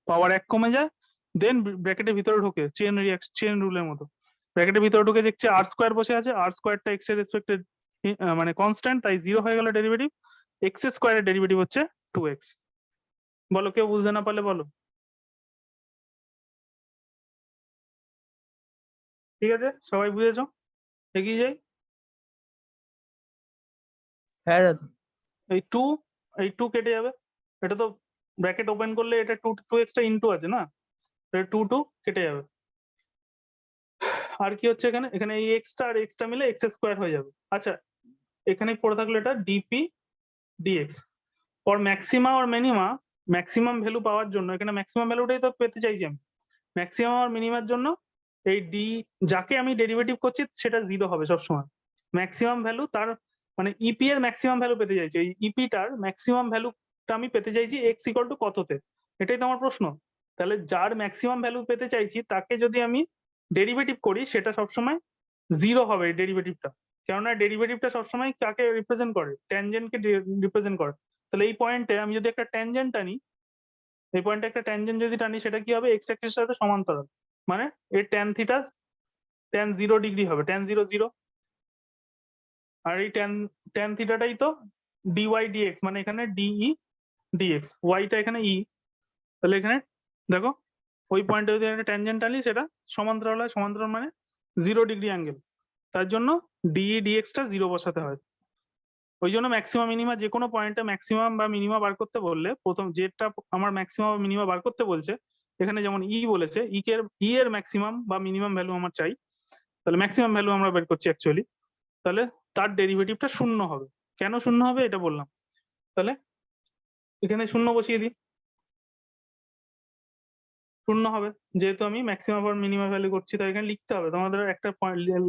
পাওয়ার 1 কমে যায়, দেন ব্র্যাকেটের ভিতরে ঢোকে, চেন রুলের মতো, ব্র্যাকেটের ভিতরে ঢুকে দেখছে আর স্কোয়ার বসে আছে, আর স্কোয়ারটা এক্স এর রেসপেক্টে মানে কনস্ট্যান্ট, তাই 0 হয়ে গেল ডেরিভেটিভ, এক্স স্কোয়ারের ডেরিভেটিভ হচ্ছে 2x। বলো, কেউ বুঝতে না পারলে বলো। ঠিক আছে, সবাই বুঝেছো, এগিয়ে যাই। হ্যাঁ দাদা, এই টু কেটে যাবে, এটা তো ব্র্যাকেট ওপেন করলে এটা 2x টা ইনটু আছে না, 2 কেটে যাবে, আর কি হচ্ছে এখানে, এই এক্সটা আর এক্সটা মিলে এক্স স্কোয়ার হয়ে যাবে। আচ্ছা, এখানে পড়ে থাকলো এটা ডিপি ডিএক্স, ফর ম্যাক্সিমা আর মিনিমা, ম্যাক্সিমাম ভ্যালু পাওয়ার জন্য, এখানে ম্যাক্সিমাম ভ্যালুটাই তো পেতে চাইছি আমি, ম্যাক্সিমাম আর মিনিমার জন্য এই ডি যাকে আমি ডেরিভেটিভ করছি সেটা 0 হবে সবসময়, ম্যাক্সিমাম ভ্যালু তার মানে ইপি এর ম্যাক্সিমাম ভ্যালু পেতে চাইছি, এই ইপিটার ম্যাক্সিমাম ভ্যালুটা আমি পেতে চাইছি এক্স ইকুয়াল টু কততে, এটাই তো আমার প্রশ্ন। তাহলে যার ম্যাক্সিমাম ভ্যালু পেতে চাইছি তাকে যদি আমি ডেরিভেটিভ করি সেটা সবসময় জিরো হবে এই ডেরিভেটিভটা, কেননা ডেরিভেটিভটা সবসময় কাকে রিপ্রেজেন্ট করে, ট্যানজেন্টকে রিপ্রেজেন্ট করে। তাহলে এই পয়েন্টে আমি যদি একটা ট্যানজেন্ট টানি, এই পয়েন্টে একটা ট্যানজেন্ট যদি টানি সেটা কি হবে, এক্স অ্যাক্সিসের সাথে সমান্তরাল, মানে এর ট্যান থিটা ট্যান 0 ডিগ্রি হবে, ট্যান 0 0। আর এই ট্যান থিটাটাই তো ডিওয়াই ডিএক্স, মানে এখানে ডিই ডিএক্স, ওয়াইটা এখানে ই। তাহলে এখানে দেখো ওই পয়েন্টে যদি একটা ট্যানজেন্ট টানি সেটা সমান্তরাল হয়, সমান্তরাল মানে 0 ডিগ্রি অ্যাঙ্গেল, তার জন্য ডিই ডিএক্সটা 0 বসাতে হয়। ওই জন্য ম্যাক্সিমাম মিনিমা যে কোনো পয়েন্টে ম্যাক্সিমাম বা মিনিমা বার করতে বললে প্রথম যেটা আমার ম্যাক্সিমাম বা মিনিমা বার করতে বলছে, এখানে যেমন ই বলেছে ই এর ম্যাক্সিমাম বা মিনিমাম ভ্যালু আমার চাই, তাহলে ম্যাক্সিমাম ভ্যালু আমরা বের করছি অ্যাকচুয়ালি, তাহলে তার ডেরিভেটিভটা 0 হবে। কেন 0 হবে এটা বললাম। তাহলে এখানে 0 বসিয়ে দিই, 0 হবে, যেহেতু আমি ম্যাক্সিমাম আর মিনিমাম ভ্যালু করছি, তাই এখানে লিখতে হবে, তোমাদের একটা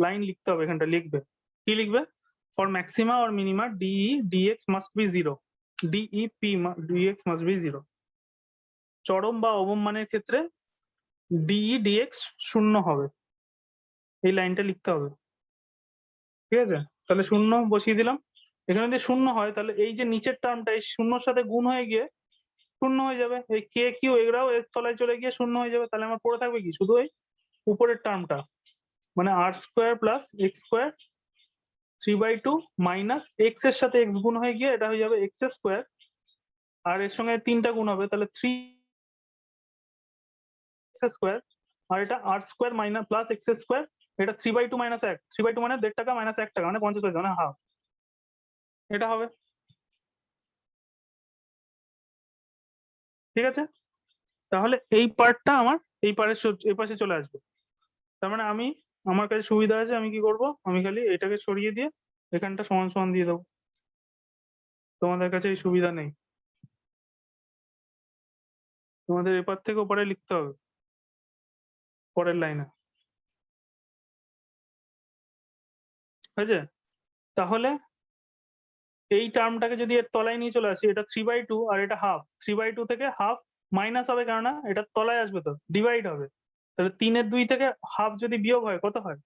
লাইন লিখতে হবে, এখানটা লিখবে, কি লিখবে, for maxima or minima DE dx must be 0, DEP dx must be 0, চরম বা অবম মানের ক্ষেত্রে DE dx 0 হবে, এই লাইনটা লিখতে হবে, ঠিক আছে। তাহলে 0 বসিয়ে দিলাম, এখানে যদি 0 হয় তাহলে এই যে নিচের টার্মটা এই 0-র সাথে গুণ হয়ে গিয়ে 0 হয়ে যাবে, এই কে কিউ এগুলাও এর তলায় চলে গিয়ে 0 হয়ে যাবে, তাহলে আমার পড়ে থাকবে কি শুধু এই উপরের টার্মটা, মানে r square plus x square 3/2 minus x এর সাথে এক্স গুণ হয়ে গিয়ে এটা হয়ে যাবে এক্স স্কোয়ার, আর এর সঙ্গে 3টা গুণ হবে, তাহলে 3x স্কোয়ার, আর এটা r square minus plus x square, এটা 3/2 মাইনাস 1, 3/2 মানে 1.5 টাকা মাইনাস 1 টাকা মানে 50 পয়সা, মানে হাফ, এটা হবে, ঠিক আছে। তাহলে এই পার্টটা আমার এই পাশে চলে আসবে, তার মানে আমি আমার কাছে সুবিধা আছে, আমি কি করব, আমি খালি এটাকে সরিয়ে দিয়ে এখানটা সমান সমান দিয়ে দেবো, তোমাদের কাছে এই সুবিধা নেই, তোমাদের এপার থেকে ওপারে লিখতে হবে পরের লাইনে, হয়েছে। তাহলে এই টার্মটাকে যদি এর তলায় নিয়ে চলে আসি, এটা 3/2 আর এটা হাফ, 3/2 থেকে হাফ মাইনাস হবে, কেননা এটা তলায় আসবে তো ডিভাইড হবে, তাহলে 3/2 থেকে হাফ যদি বিয়োগ হয় কত হয়,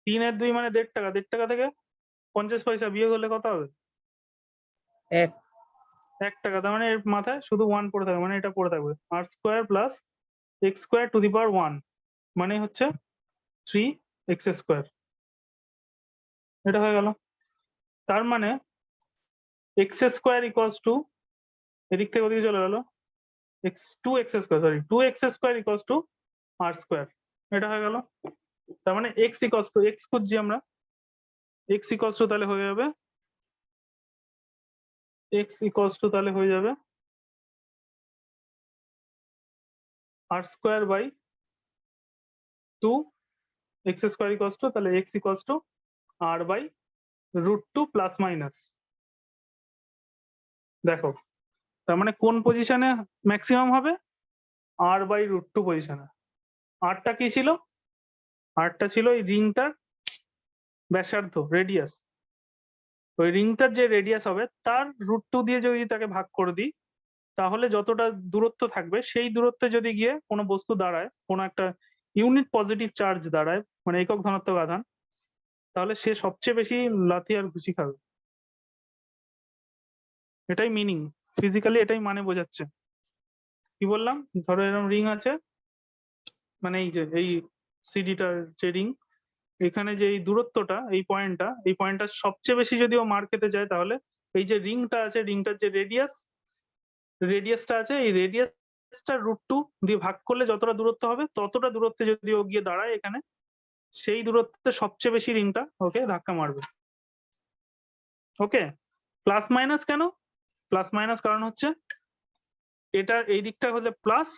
3/2 মানে 1.5 টাকা, 1.5 টাকা থেকে 50 পয়সা বিয়োগ হলে কত হবে, 1 টাকা, তার মানে এর মাথায় শুধু 1 পড়ে থাকবে, মানে এটা পড়ে থাকবে r square plus x square to the power 1, মানে হচ্ছে 3x স্কোয়ার, এটা হয়ে গেল। তার মানে এক্স স্কোয়ার ইকুয়ালস টু, এদিক থেকে ওদিকে চলে গেল, 2x square, sorry 2x square equals to R square, এটা হয়ে গেল। তার মানে x ইকুয়ালস টু, x খুঁজছি আমরা, x ইকুয়ালস টু তাহলে হয়ে যাবে, x ইকুয়ালস টু তাহলে হয়ে যাবে r square by 2, x square equals to, তাহলে x equals to r by √2 plus minus, দেখো তার মানে কোন পজিশনে ম্যাক্সিমাম হবে, আর বাই √2 পজিশনে। আরটা কি ছিল, আরটা ছিল এই রিংটার ব্যাসার্ধ, রেডিয়াস, ওই রিংটার যে রেডিয়াস হবে তার √2 দিয়ে যদি তাকে ভাগ করে দিই, তাহলে যতটা দূরত্ব থাকবে সেই দূরত্বে যদি গিয়ে কোনো বস্তু দাঁড়ায়, কোনো একটা ইউনিট পজিটিভ চার্জ দাঁড়ায়, মানে একক ধনাত্মক আধান, তাহলে সে সবচেয়ে বেশি লাথি আর ঘুষি খাবে, এটাই মিনিং, ফিজিক্যালি এটাই মানে বোঝাচ্ছে। কি বললাম, ধরো এরকম রিং আছে, মানে এই সিডিটার যে রিং, এখানে যে এই দূরত্বটা, এই পয়েন্টটা সবচেয়ে বেশি যদি ও মার খেতে যায়, তাহলে এই যে রিংটা আছে, রিংটার যে রেডিয়াসটা আছে, এই রেডিয়াসটা √2 দিয়ে ভাগ করলে যতটা দূরত্ব হবে ততটা দূরত্বে যদি ও গিয়ে দাঁড়ায় এখানে, সেই দূরত্বে সবচেয়ে বেশি রিংটা ওকে ধাক্কা মারবে। ওকে, প্লাস মাইনাস কেন, প্লাস মাইনাস কারণ হচ্ছে এটা এই দিকটা হলে প্লাস,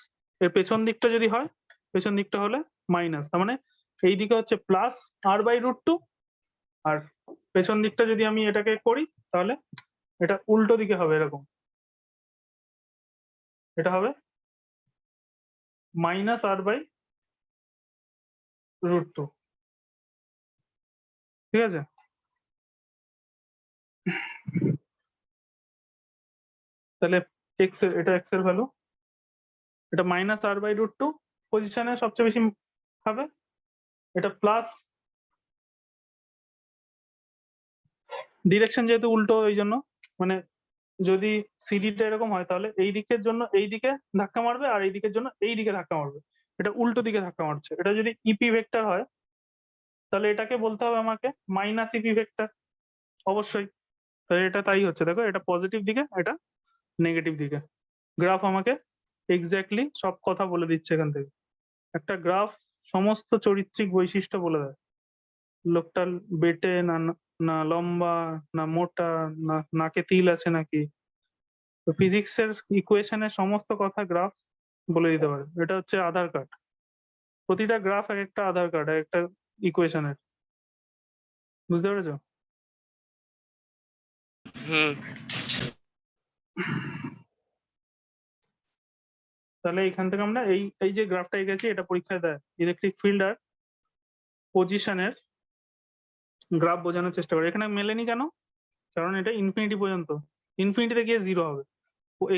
এর পেছন দিকটা যদি হয়, পেছন দিকটা হলে মাইনাস, তার মানে এই দিকে হচ্ছে প্লাস আর বাই √2, আর পেছন দিকটা যদি আমি এটাকে করি তাহলে এটা উল্টো দিকে হবে, এরকম, এটা হবে মাইনাস আর বাই √2, ঠিক আছে। তাহলে এক্স এর এটা এক্স এর ভ্যালু, এটা minus R by root two পজিশনে সবচেয়ে বেশি হবে, এটা প্লাস ডিরেকশন যেহেতু উল্টো ওই জন্য, মানে যদি সিডিটা এরকম হয় তাহলে এই দিকের জন্য এই দিকে ধাক্কা মারবে আর এই দিকের জন্য এই দিকে ধাক্কা মারবে, এটা উল্টো দিকে ধাক্কা মারছে। এটা যদি ইপি ভেক্টর হয় তাহলে এটাকে বলতে হবে আমাকে মাইনাস ইপি ভেক্টর, অবশ্যই। তাহলে এটা তাই হচ্ছে, দেখো এটা পজিটিভ দিকে, এটা নেগেটিভ দিকে। গ্রাফ আমাকে এক্স্যাক্টলি সব কথা বলে দিচ্ছে এখান থেকে। একটা গ্রাফ সমস্ত চরিত্রিক বৈশিষ্ট্য বলে দেয়, লোকটা বেটে না না লম্বা না মোটা না নাকে তিল আছে নাকি। তো ফিজিক্সের ইকুয়েশনের সমস্ত কথা গ্রাফ বলে দিতে পারে। এটা হচ্ছে আধার কার্ড, প্রতিটা গ্রাফ এক একটা আধার কার্ড, এক একটা ইকুয়েশনের। বুঝতে পেরেছো? হুম। তাহলে এখান থেকে আমরা এই এই যে গ্রাফটা এঁকেছি এটা পরীক্ষায় দেয়, ইলেকট্রিক ফিল্ড আর পজিশনের গ্রাফ বোঝানোর চেষ্টা করে। এখানে মেলেনি কেন? কারণ এটা ইনফিনিটি পর্যন্ত, ইনফিনিটিতে গিয়ে জিরো হবে।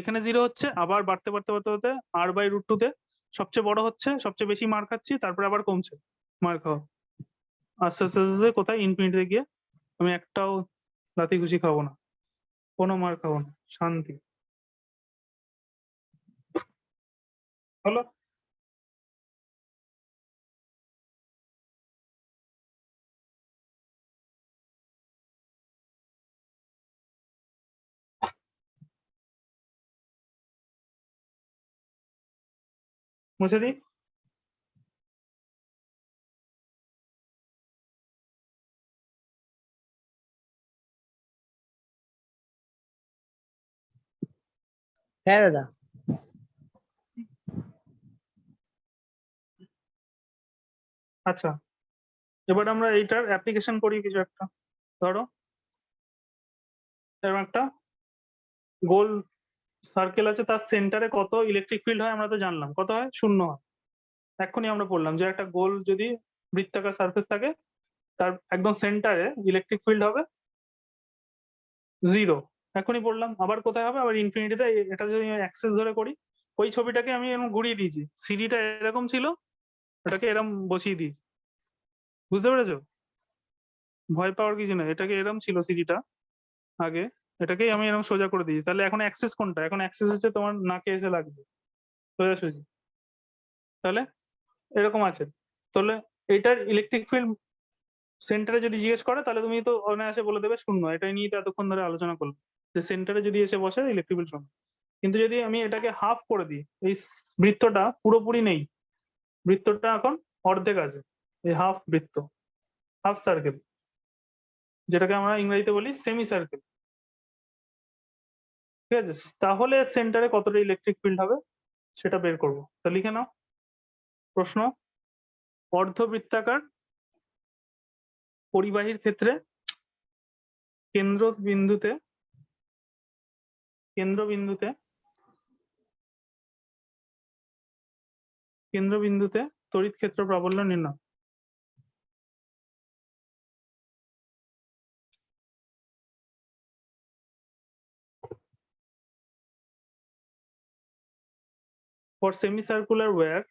এখানে জিরো হচ্ছে, আবার বাড়তে বাড়তে বাড়তে বাড়তে আর বাই রুট টু তে সবচেয়ে বড় হচ্ছে, সবচেয়ে বেশি মার খাচ্ছি, তারপরে আবার কমছে মার খাওয়া, আস্তে আস্তে আস্তে কোথায় ইনফিনিটিতে গিয়ে আমি একটাও লাথি খুশি খাবো না, কোনো মার খাবো না, শান্তি। হলো? মুছে দিই? হ্যাঁ দাদা। আচ্ছা, এবার আমরা এইটার অ্যাপ্লিকেশন করি কিছু একটা। ধরো এরকম একটা গোল সার্কেল আছে, তার সেন্টারে কত ইলেকট্রিক ফিল্ড হয় আমরা তো জানলাম, কত হয়? 0 হয়। এক্ষুনি আমরা বললাম যে একটা গোল যদি বৃত্তাকার সারফেস থাকে তার একদম সেন্টারে ইলেকট্রিক ফিল্ড হবে 0। এখনই বললাম। আবার কোথায় হবে? আবার ইনফিনিটিতে। এটা যদি আমি অ্যাক্সেস ধরে করি, ওই ছবিটাকে আমি এরকম ঘুরিয়ে দিয়েছি, সিডিটা এরকম ছিল, এটাকে এরকম বসিয়ে দিয়েছি। বুঝতে পেরেছো? ভয় পাওয়ার কিছু নেই, এটাকে এরকম ছিল সিডিটা আগে, এটাকেই আমি এরকম সোজা করে দিয়েছি। তাহলে এখন অ্যাক্সেস কোনটা? এখন অ্যাক্সেস হচ্ছে তোমার নাকে এসে লাগবে সোজাসুজি। তাহলে এরকম আছে। তাহলে এটার ইলেকট্রিক ফিল্ড সেন্টারে যদি জিজ্ঞেস করে তাহলে তুমি তো অনায়াসে বলে দেবে 0। এটাই নিয়ে তো এতক্ষণ ধরে আলোচনা করলাম, যে সেন্টারে যদি এসে বসে ইলেকট্রিক ফিল্ড 0। কিন্তু যদি আমি এটাকে হাফ করে দিই, এই বৃত্তটা পুরোপুরি নেই, বৃত্তটা এখন অর্ধেক আছে, এই হাফ বৃত্ত, হাফ সার্কেল, যেটাকে আমরা ইংরেজিতে বলি সেমি সার্কেল। ঠিক আছে? তাহলে সেন্টারে কতটা ইলেকট্রিক ফিল্ড হবে সেটা বের করবো। তা লিখে নাও প্রশ্ন: অর্ধবৃত্তাকার পরিবাহীর ক্ষেত্রে কেন্দ্রবিন্দুতে কেন্দ্রবিন্দুতে কেন্দ্রবিন্দুতে তড়িৎ ক্ষেত্র প্রাবল্য নির্ণয়। For semicircular wire,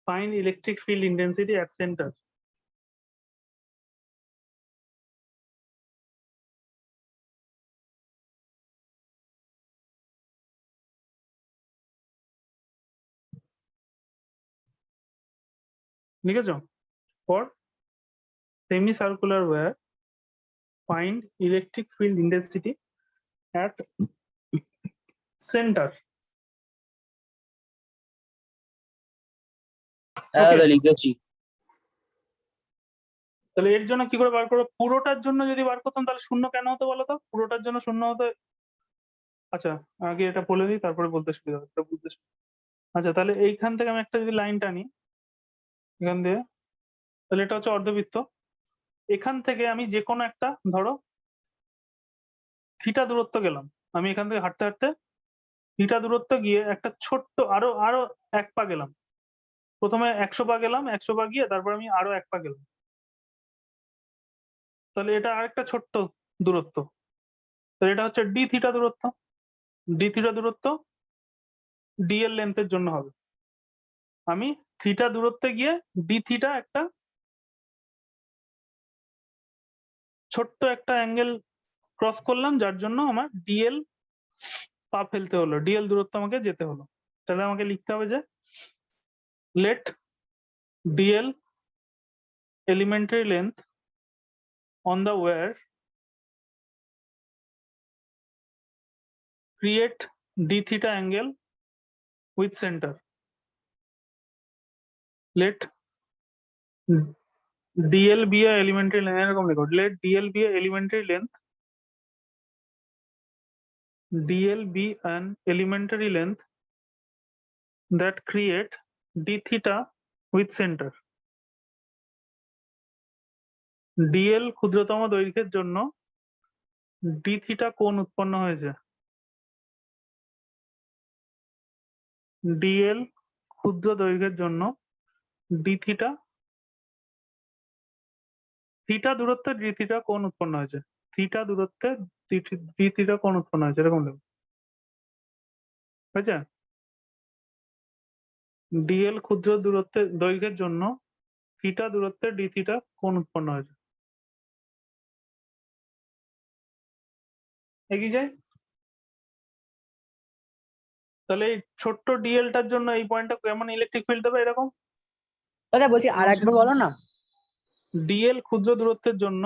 find electric field intensity at center. লিখেছো? For semicircular wire, find electric field intensity at center. হ্যাঁ Okay. দাদা লিখেছি। তাহলে এর জন্য কি করে বার করবো? পুরোটার জন্য যদি বার করতাম তাহলে 0 কেন হতো বলো তো? পুরোটার জন্য 0 হতো। আচ্ছা, আগে এটা বলে দিই তারপরে বলতে সুবিধা হবে, এটা বুঝতে সুবিধা। আচ্ছা, তাহলে এইখান থেকে আমি একটা যদি লাইন টানি এখান দিয়ে, তাহলে এটা হচ্ছে অর্ধবৃত্ত। এখান থেকে আমি যে কোনো একটা, ধরো থিটা দূরত্ব গেলাম, আমি এখান থেকে হাঁটতে হাঁটতে থিটা দূরত্ব গিয়ে একটা ছোট্ট আরো আরো 1 পা গেলাম। প্রথমে 100 পা গেলাম, 100 পা গিয়ে তারপর আমি আরো 1 পা গেলাম। তাহলে এটা আরেকটা ছোট্ট দূরত্ব, তাহলে এটা হচ্ছে ডি থিটা দূরত্ব। ডি থিটা দূরত্ব ডিএল লেন্থের জন্য হবে। আমি থিটা দূরত্বে গিয়ে ডি থিটা একটা ছোট্ট একটা অ্যাঙ্গেল ক্রস করলাম, যার জন্য আমার ডিএল পা ফেলতে হলো, ডিএল দূরত্ব আমাকে যেতে হলো। তাহলে আমাকে লিখতে হবে যে let DL elementary length on the wire create d theta angle with center. Let dl be a elementary length, এরকম লিখো, let dl be a elementary length, dl be an elementary length that create d theta with center. dl ক্ষুদ্রতম দৈর্ঘ্যের জন্য d theta কোণ উৎপন্ন হয়েছে। dl ক্ষুদ্র দৈর্ঘ্যের জন্য d theta থিটা দূরত্বে ডি থিটা কোণ উৎপন্ন হয়েছে। থিটা দূরত্বে ডি থিটা কোণ উৎপন্ন হয়েছে, এরকম লিখো। হয়েছে? ডিএল ক্ষুদ্র দূরত্বের দৈর্ঘ্যের জন্য থিটা দূরত্বে ডি থিটা কোণ উৎপন্ন হয়েছে। এগিয়ে যায়। তাহলে এই ছোট্ট ডিএলটার জন্য এই পয়েন্টটা কেমন ইলেকট্রিক ফিল্ড দেবে? এরকম। দাদা বলছি আর একবার বলো না। ডিএল ক্ষুদ্র দূরত্বের জন্য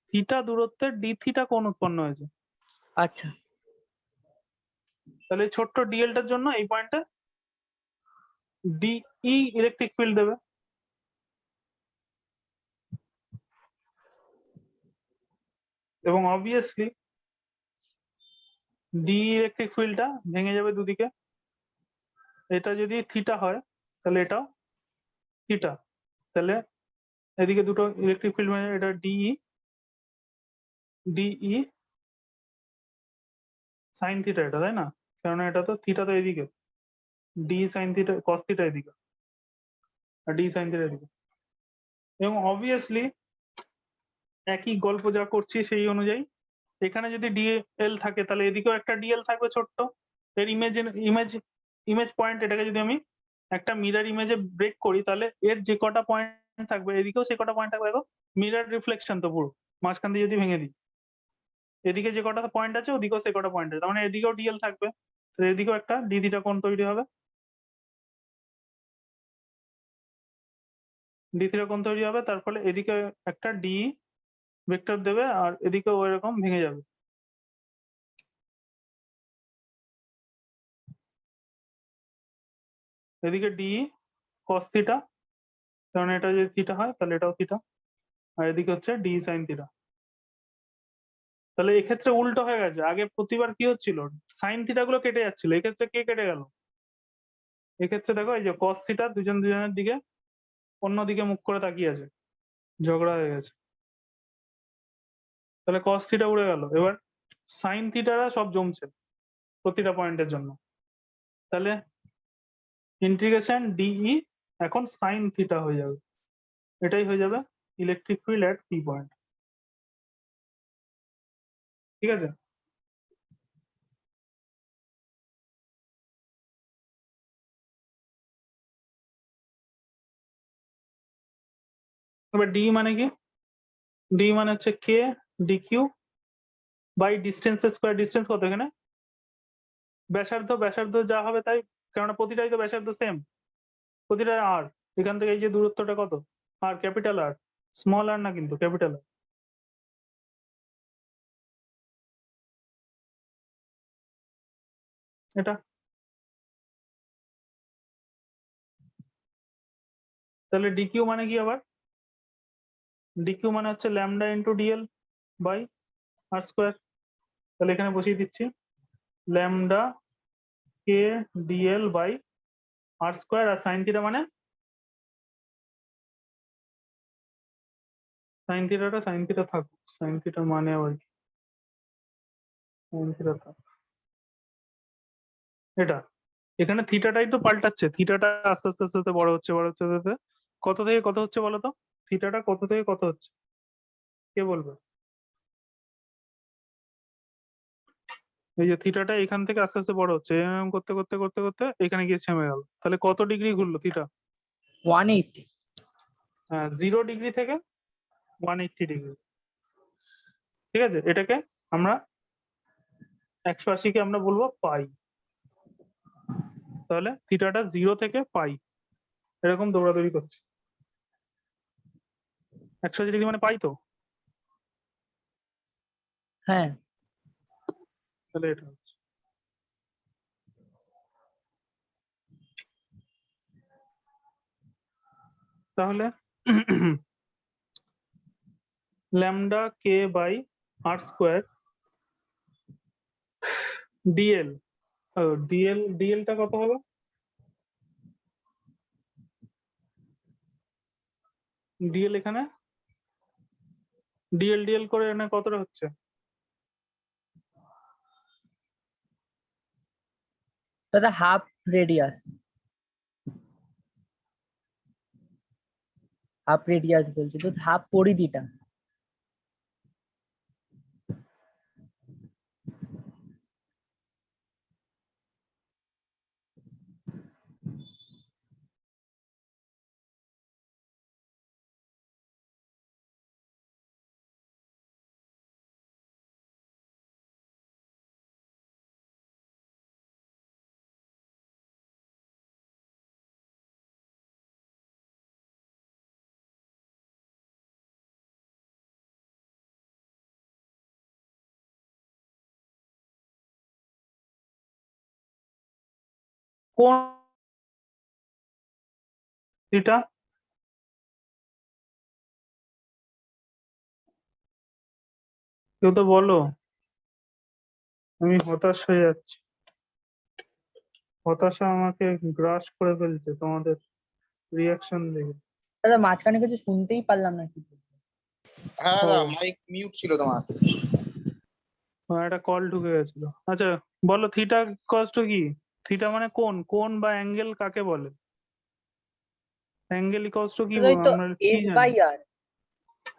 থিটা দূরত্বে ডি থিটা কোণ উৎপন্ন হয়েছে। আচ্ছা, তাহলে এই ছোট্ট ডিএলটার জন্য এই পয়েন্টে ডিই ইলেকট্রিক ফিল্ড দেবে। এবং অবভিয়াসলি ডি ইলেকট্রিক ফিল্ডটা ভেঙে যাবে দুদিকে। এটা যদি থিটা হয় তাহলে এটাও থিটা, তাহলে এদিকে দুটো ইলেকট্রিক ফিল্ড মানে এটা ডিই ডিই সাইন থিটা, এটা তাই না? কারণ এটা তো থিটা তো এদিকে, D sine theta cos theta এদিকে আর ডি সাইন থিটা এদিকে। এবং অবভিয়াসলি একই গল্প যা করছি সেই অনুযায়ী এখানে যদি ডিএল থাকে তাহলে এদিকেও একটা ডিএল থাকবে ছোট্ট। এর ইমেজ ইমেজ ইমেজ পয়েন্ট, এটাকে যদি আমি একটা মিরর ইমেজে ব্রেক করি তাহলে এর যে কটা পয়েন্ট থাকবে এদিকেও সে কটা পয়েন্ট থাকবে। দেখো মিরর রিফ্লেকশন তো পুরো, মাঝখান দিয়ে যদি ভেঙে দিই এদিকে যে কটা পয়েন্ট আছে ওদিকেও সে কটা পয়েন্ট আছে, তার মানে এদিকেও ডিএল থাকবে, তো এদিকেও একটা ডি থিটা কোণ তৈরি হবে, ডি থিটা কোণ তৈরি হবে। তার ফলে এদিকে একটা ডি ভেক্টর দেবে আর এদিকেও এরকম ভেঙে যাবে। এদিকে ডি কস থিটা, কারণ এটা যদি থিটা হয় তাহলে এটাও থিটা, আর এদিকে হচ্ছে ডি সাইন থিটা। তাহলে এক্ষেত্রে উল্টো হয়ে গেছে, আগে প্রতিবার কি হচ্ছিল সাইন থিটা গুলো কেটে যাচ্ছিল, এক্ষেত্রে কে কেটে গেল? এক্ষেত্রে দেখো এই যে কস থিটা দুজন দুজনের দিকে অন্যদিকে মুখ করে তাকিয়ে আছে, ঝগড়া হয়ে গেছে, তাহলে কস থিটা উড়ে গেল। এবার সাইন থিটারা সব জমছে প্রতিটা পয়েন্টের জন্য, তাহলে ইন্টিগ্রেশন ডিই এখন সাইন থিটা হয়ে যাবে, এটাই হয়ে যাবে electric field at P point. ঠিক আছে? এবার ডি মানে কি? ডি মানে হচ্ছে K D Q by distance square. Distance কত এখানে? ব্যাসার্ধ, ব্যাসার্ধ যা হবে তাই, কেননা প্রতিটাই তো ব্যাসার্ধ সেম, প্রতিটা আর। এখান থেকে এই যে দূরত্বটা কত? আর, ক্যাপিটাল আর, স্মল আর না কিন্তু ক্যাপিটাল আর। এটা তাহলে ডিকিউ মানে কি? আবার ডিকিউ মানে হচ্ছে lambda into DL by R square. তাহলে এখানে বসিয়ে দিচ্ছি lambda K DL by R square. আর সাইন থিটা মানে সাইন থিটাটা সাইন থিটা থাকুক, সাইন থিটার মানে আবার কি? সাইন থিটা থাক এটা। এখানে থিটাটাই তো পাল্টাচ্ছে, থিটাটা আস্তে আস্তে আস্তে আস্তে বড় হচ্ছে, বড় হচ্ছে, হচ্ছে কত থেকে কত হচ্ছে বলো তো? থিটাটা কত থেকে কত হচ্ছে কে বলবে? এই যে থিটাটা এখান থেকে আস্তে আস্তে বড় হচ্ছে, এরকম করতে করতে করতে করতে এখানে গিয়ে থেমে গেল। তাহলে কত ডিগ্রি ঘুরলো থিটা? 180। হ্যাঁ, 0 ডিগ্রি থেকে 180 ডিগ্রি। ঠিক আছে, এটাকে আমরা 180কে আমরা বলবো পাই। তাহলে থিটাটা 0 থেকে পাই এরকম দৌড়াদৌড়ি করছে। 180 ডিগ্রি মানে পাই তো? হ্যাঁ, তাহলে এটা হচ্ছে। তাহলে lambda K by R square dl, ডিএলটা কত হবে? ডিএল এখানে ডিএল করে এখানে কতটা হচ্ছে? দাদা হাফ রেডিয়াস, বলছি তো, হাফ পরিধিটা। কোন থিটা? কেউ তো বলো, আমি হতাশ হয়ে যাচ্ছি। হতাশা আমাকে গ্রাস করে ফেলছে তোমাদের রিয়াকশন দেখে। দাদা মাঝখানে কিছু শুনতেই পারলাম না কি বলছো। হ্যাঁ ও। দাদা, মাইক মিউট ছিল তোমার। একটা কল ঢুকে গেছিল। আচ্ছা বলো, থিটা কস্ট কি? থিটা মানে কোন বা অ্যাঙ্গেল কাকে বলে? অ্যাঙ্গেল ইকস টু কি দাদা ওই তো আমরা কি এস জানি? বাই আর।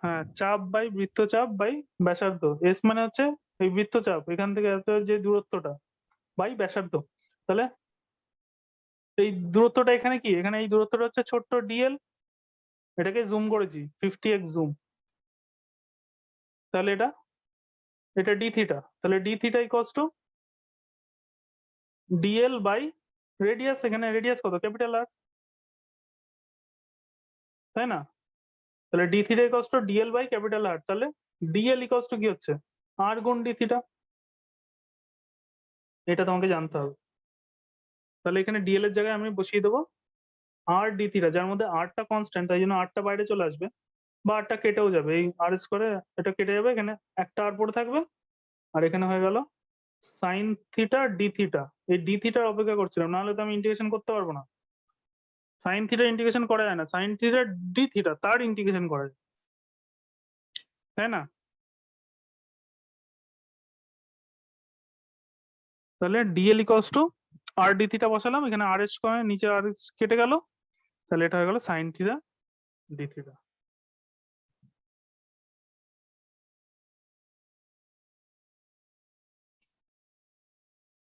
হ্যাঁ, চাপ বাই বৃত্তচাপ বাই ব্যাসার্ধ। এস মানে হচ্ছে এই বৃত্তচাপ, এখান থেকে এত যে দূরত্বটা বাই ব্যাসার্ধ। তাহলে এই দূরত্বটা এখানে কি, এখানে এই দূরত্বটা হচ্ছে ছোট্ট ডিএল, এটাকে জুম করেছি 50x জুম। তাহলে এটা ডি থিটা। তাহলে D theta equals to DL by radius. এখানে রেডিয়াস কত? ক্যাপিটাল আর, তাই না? তাহলে D theta equals to DL by capital R. তাহলে ডিএল ইকস টু কি হচ্ছে? আর গুণ ডি থিটা। এটা তোমাকে জানতে হবে। তাহলে এখানে ডিএল এর জায়গায় আমি বসিয়ে দেবো আর ডি থিটা, যার মধ্যে আরটা কনস্ট্যান্ট, তাই জন্য আরটা বাইরে চলে আসবে, বা আরটা কেটেও যাবে। এই আর স্কোয়ারে এটা কেটে যাবে, এখানে একটা আর পড়ে থাকবে, আর এখানে হয়ে গেল সাইন থিটা ডি থিটা। এই ডি থিটার অপেক্ষা করছিলাম, নাহলে তো আমি ইন্টিগ্রেশন করতে পারবো না। সাইন থিটা ইন্টিগ্রেশন করা যায় না, সাইন থিটা ডি থিটা তার ইন্টিগ্রেশন করা যায়, তাই না? তাহলে DL equals to R D theta বসালাম, এখানে আর স্কোয়ার নিচে আর কেটে গেল, তাহলে এটা হয়ে গেল সাইন থিটা ডি থিটা।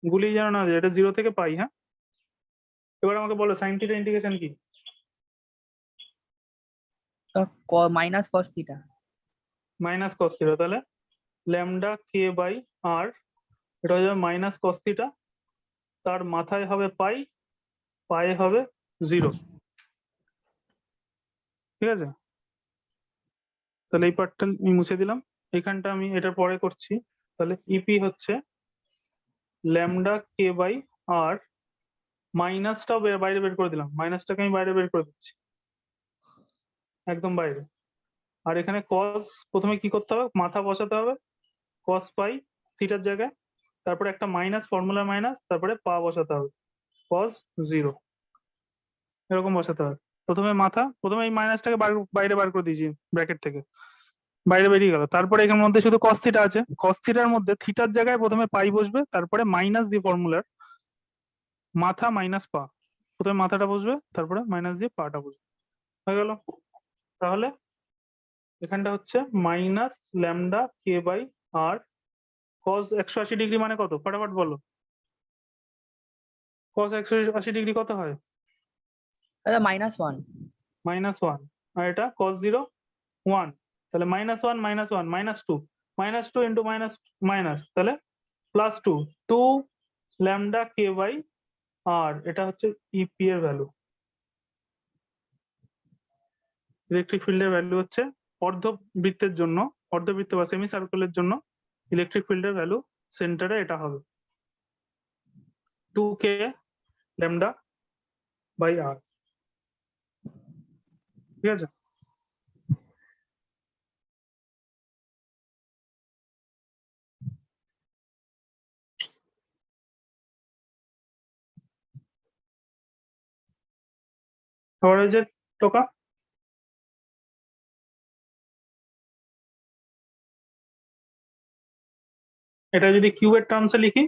গুলিয়ে জানো না যে এটা 0 থেকে পাই। হ্যাঁ, এবার আমাকে বলো সাইন থিটা ইন্টিগ্রেশন কি? Minus cos theta. Minus cos theta. তাহলে ল্যামডা কে বাই আর, এটা হয়ে যাবে মাইনাস কস থিটা, তার মাথায় হবে পাই, পায়ে হবে 0। ঠিক আছে, তাহলে এই পার্টটা আমি মুছে দিলাম, এখানটা আমি এটার পরে করছি। তাহলে ইপি হচ্ছে ল্যামডা কে বাই আর, মাইনাসটাও বাইরে বের করে দিলাম, মাইনাসটাকে আমি বাইরে বের করে দিচ্ছি, একদম বাইরে। আর এখানে কস, প্রথমে কি করতে হবে, মাথা বসাতে হবে কস পাই থিটার জায়গায়, তারপরে একটা মাইনাস, ফর্মুলা মাইনাস, তারপরে পা বসাতে হবে কস 0, এরকম বসাতে হবে। প্রথমে মাথা, প্রথমে এই মাইনাসটাকে বাইরে বার করে দিয়েছি ব্র্যাকেট থেকে, বাইরে বেরিয়ে গেল। তারপরে এখানের মধ্যে শুধু কস থিটা আছে, কস থিটার মধ্যে থিটার জায়গায় প্রথমে পাই বসবে, তারপরে মাইনাস দিয়ে ফর্মুলার মাথা মাইনাস পা, প্রথমে মাথাটা বসবে, তারপরে মাইনাস দিয়ে পাটা বসবে, হয়ে গেল। তাহলে এখানটা হচ্ছে minus lambda K by R cos 180 degree মানে কত ফটাফট বলো cos 180 ডিগ্রি কত হয় দাদা -1। -1 আর এটা cos 0 1 তাহলে -1 -1 -2 -2 ইন্টু মাইনাস মাইনাস তাহলে +2 2 ল্যামডা কে বাই আর এটা হচ্ছে ইপি এর ভ্যালু ইলেকট্রিক ফিল্ডের ভ্যালু হচ্ছে অর্ধবৃত্তের জন্য অর্ধবৃত্ত বা সেমি সার্কেলের জন্য ইলেকট্রিক ফিল্ডের ভ্যালু সেন্টারে এটা হবে 2k ল্যামডা বাই আর ঠিক আছে আবার এই যে টোকা এটা যদি কিউবের টার্মসে লিখি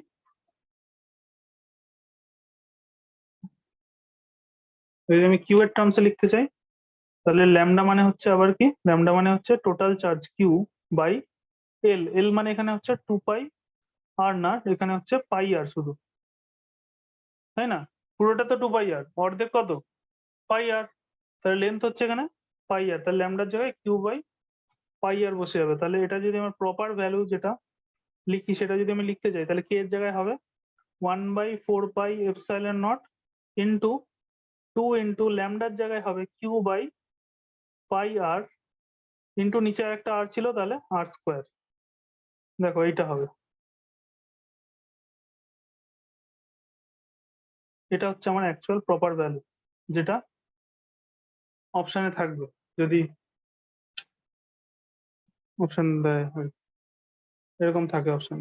যদি আমি কিউবের টার্মসে লিখতে চাই তাহলে ল্যামডা মানে হচ্ছে আবার কি ল্যামডা মানে হচ্ছে total charge q by l l মানে এখানে হচ্ছে 2 পাই আর না এখানে হচ্ছে পাই আর শুধু তাই না পুরোটা তো 2 পাই আর অর্ধেক কত পাই আর তাহলে লেন্থ হচ্ছে এখানে পাই আর তাহলে ল্যামডার জায়গায় কিউ বাই পাই আর বসে যাবে তাহলে এটা যদি আমার প্রপার ভ্যালু যেটা লিখি সেটা যদি আমি লিখতে চাই তাহলে কে এর জায়গায় হবে 1/4 pi epsilon naught into 2 into ল্যামডার জায়গায় হবে q by pi r into নিচে একটা আর ছিল তাহলে আর স্কোয়ার দেখো এইটা হবে এটা হচ্ছে আমার অ্যাকচুয়াল প্রপার ভ্যালু যেটা অপশনে থাকবে যদি অপশন দেয় হয় এরকম থাকে অপশন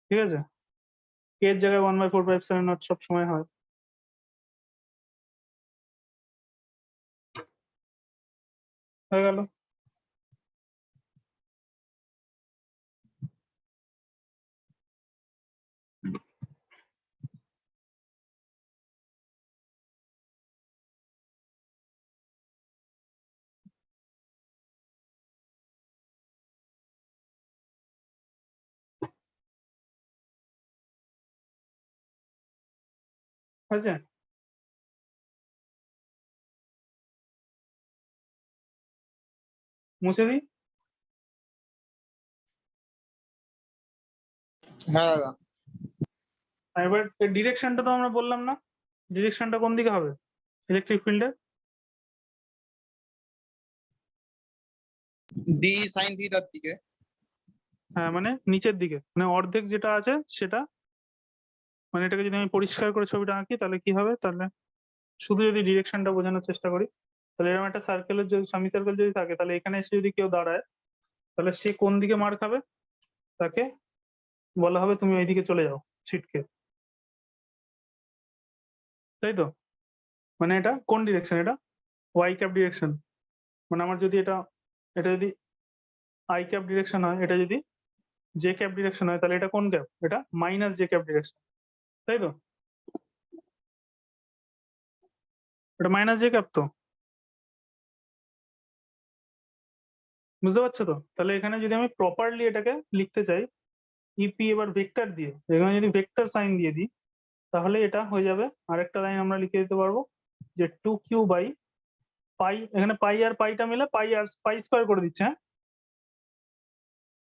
ঠিক আছে কে এর জায়গায় 1/4 সব সময় হয় হয়ে গেল আছে মুছে দিই হ্যাঁ দাদা এবার ডিরেকশনটা তো আমরা বললাম না ডিরেকশনটা কোন দিকে হবে ইলেকট্রিক ফিল্ডের ডি সাইন থিটার দিকে হ্যাঁ মানে নিচের দিকে মানে অর্ধেক যেটা আছে সেটা মানে এটাকে যদি আমি পরিষ্কার করে ছবিটা আঁকি তাহলে কি হবে তাহলে শুধু যদি ডিরেকশনটা বোঝানোর চেষ্টা করি তাহলে এরকম একটা সার্কেলের যদি সেমি সার্কেল যদি থাকে তাহলে এখানে এসে যদি কেউ দাঁড়ায় তাহলে সে কোন দিকে মার খাবে তাকে বলা হবে তুমি ওইদিকে চলে যাও ছিটকে তাই তো মানে এটা কোন ডিরেকশন এটা ওয়াই ক্যাপ ডিরেকশন মানে আমার যদি এটা এটা যদি আই ক্যাপ ডিরেকশন হয় এটা যদি জে ক্যাপ ডিরেকশন হয় তাহলে এটা কোন ক্যাপ এটা মাইনাস জে ক্যাপ ডিরেকশন তাই তো এটা মাইনাস জে ক্যাপ তো বুঝতে পারছো তো তাহলে এখানে যদি আমি প্রপারলি এটাকে লিখতে চাই ইপি এবার ভেক্টর দিয়ে এখানে যদি ভেক্টর সাইন দিয়ে দিই তাহলে এটা হয়ে যাবে আরেকটা লাইন আমরা লিখে দিতে পারবো যে 2q বাই পাই এখানে পাই আর পাইটা মিলে পাই আর পাই স্কোয়ার করে দিচ্ছে হ্যাঁ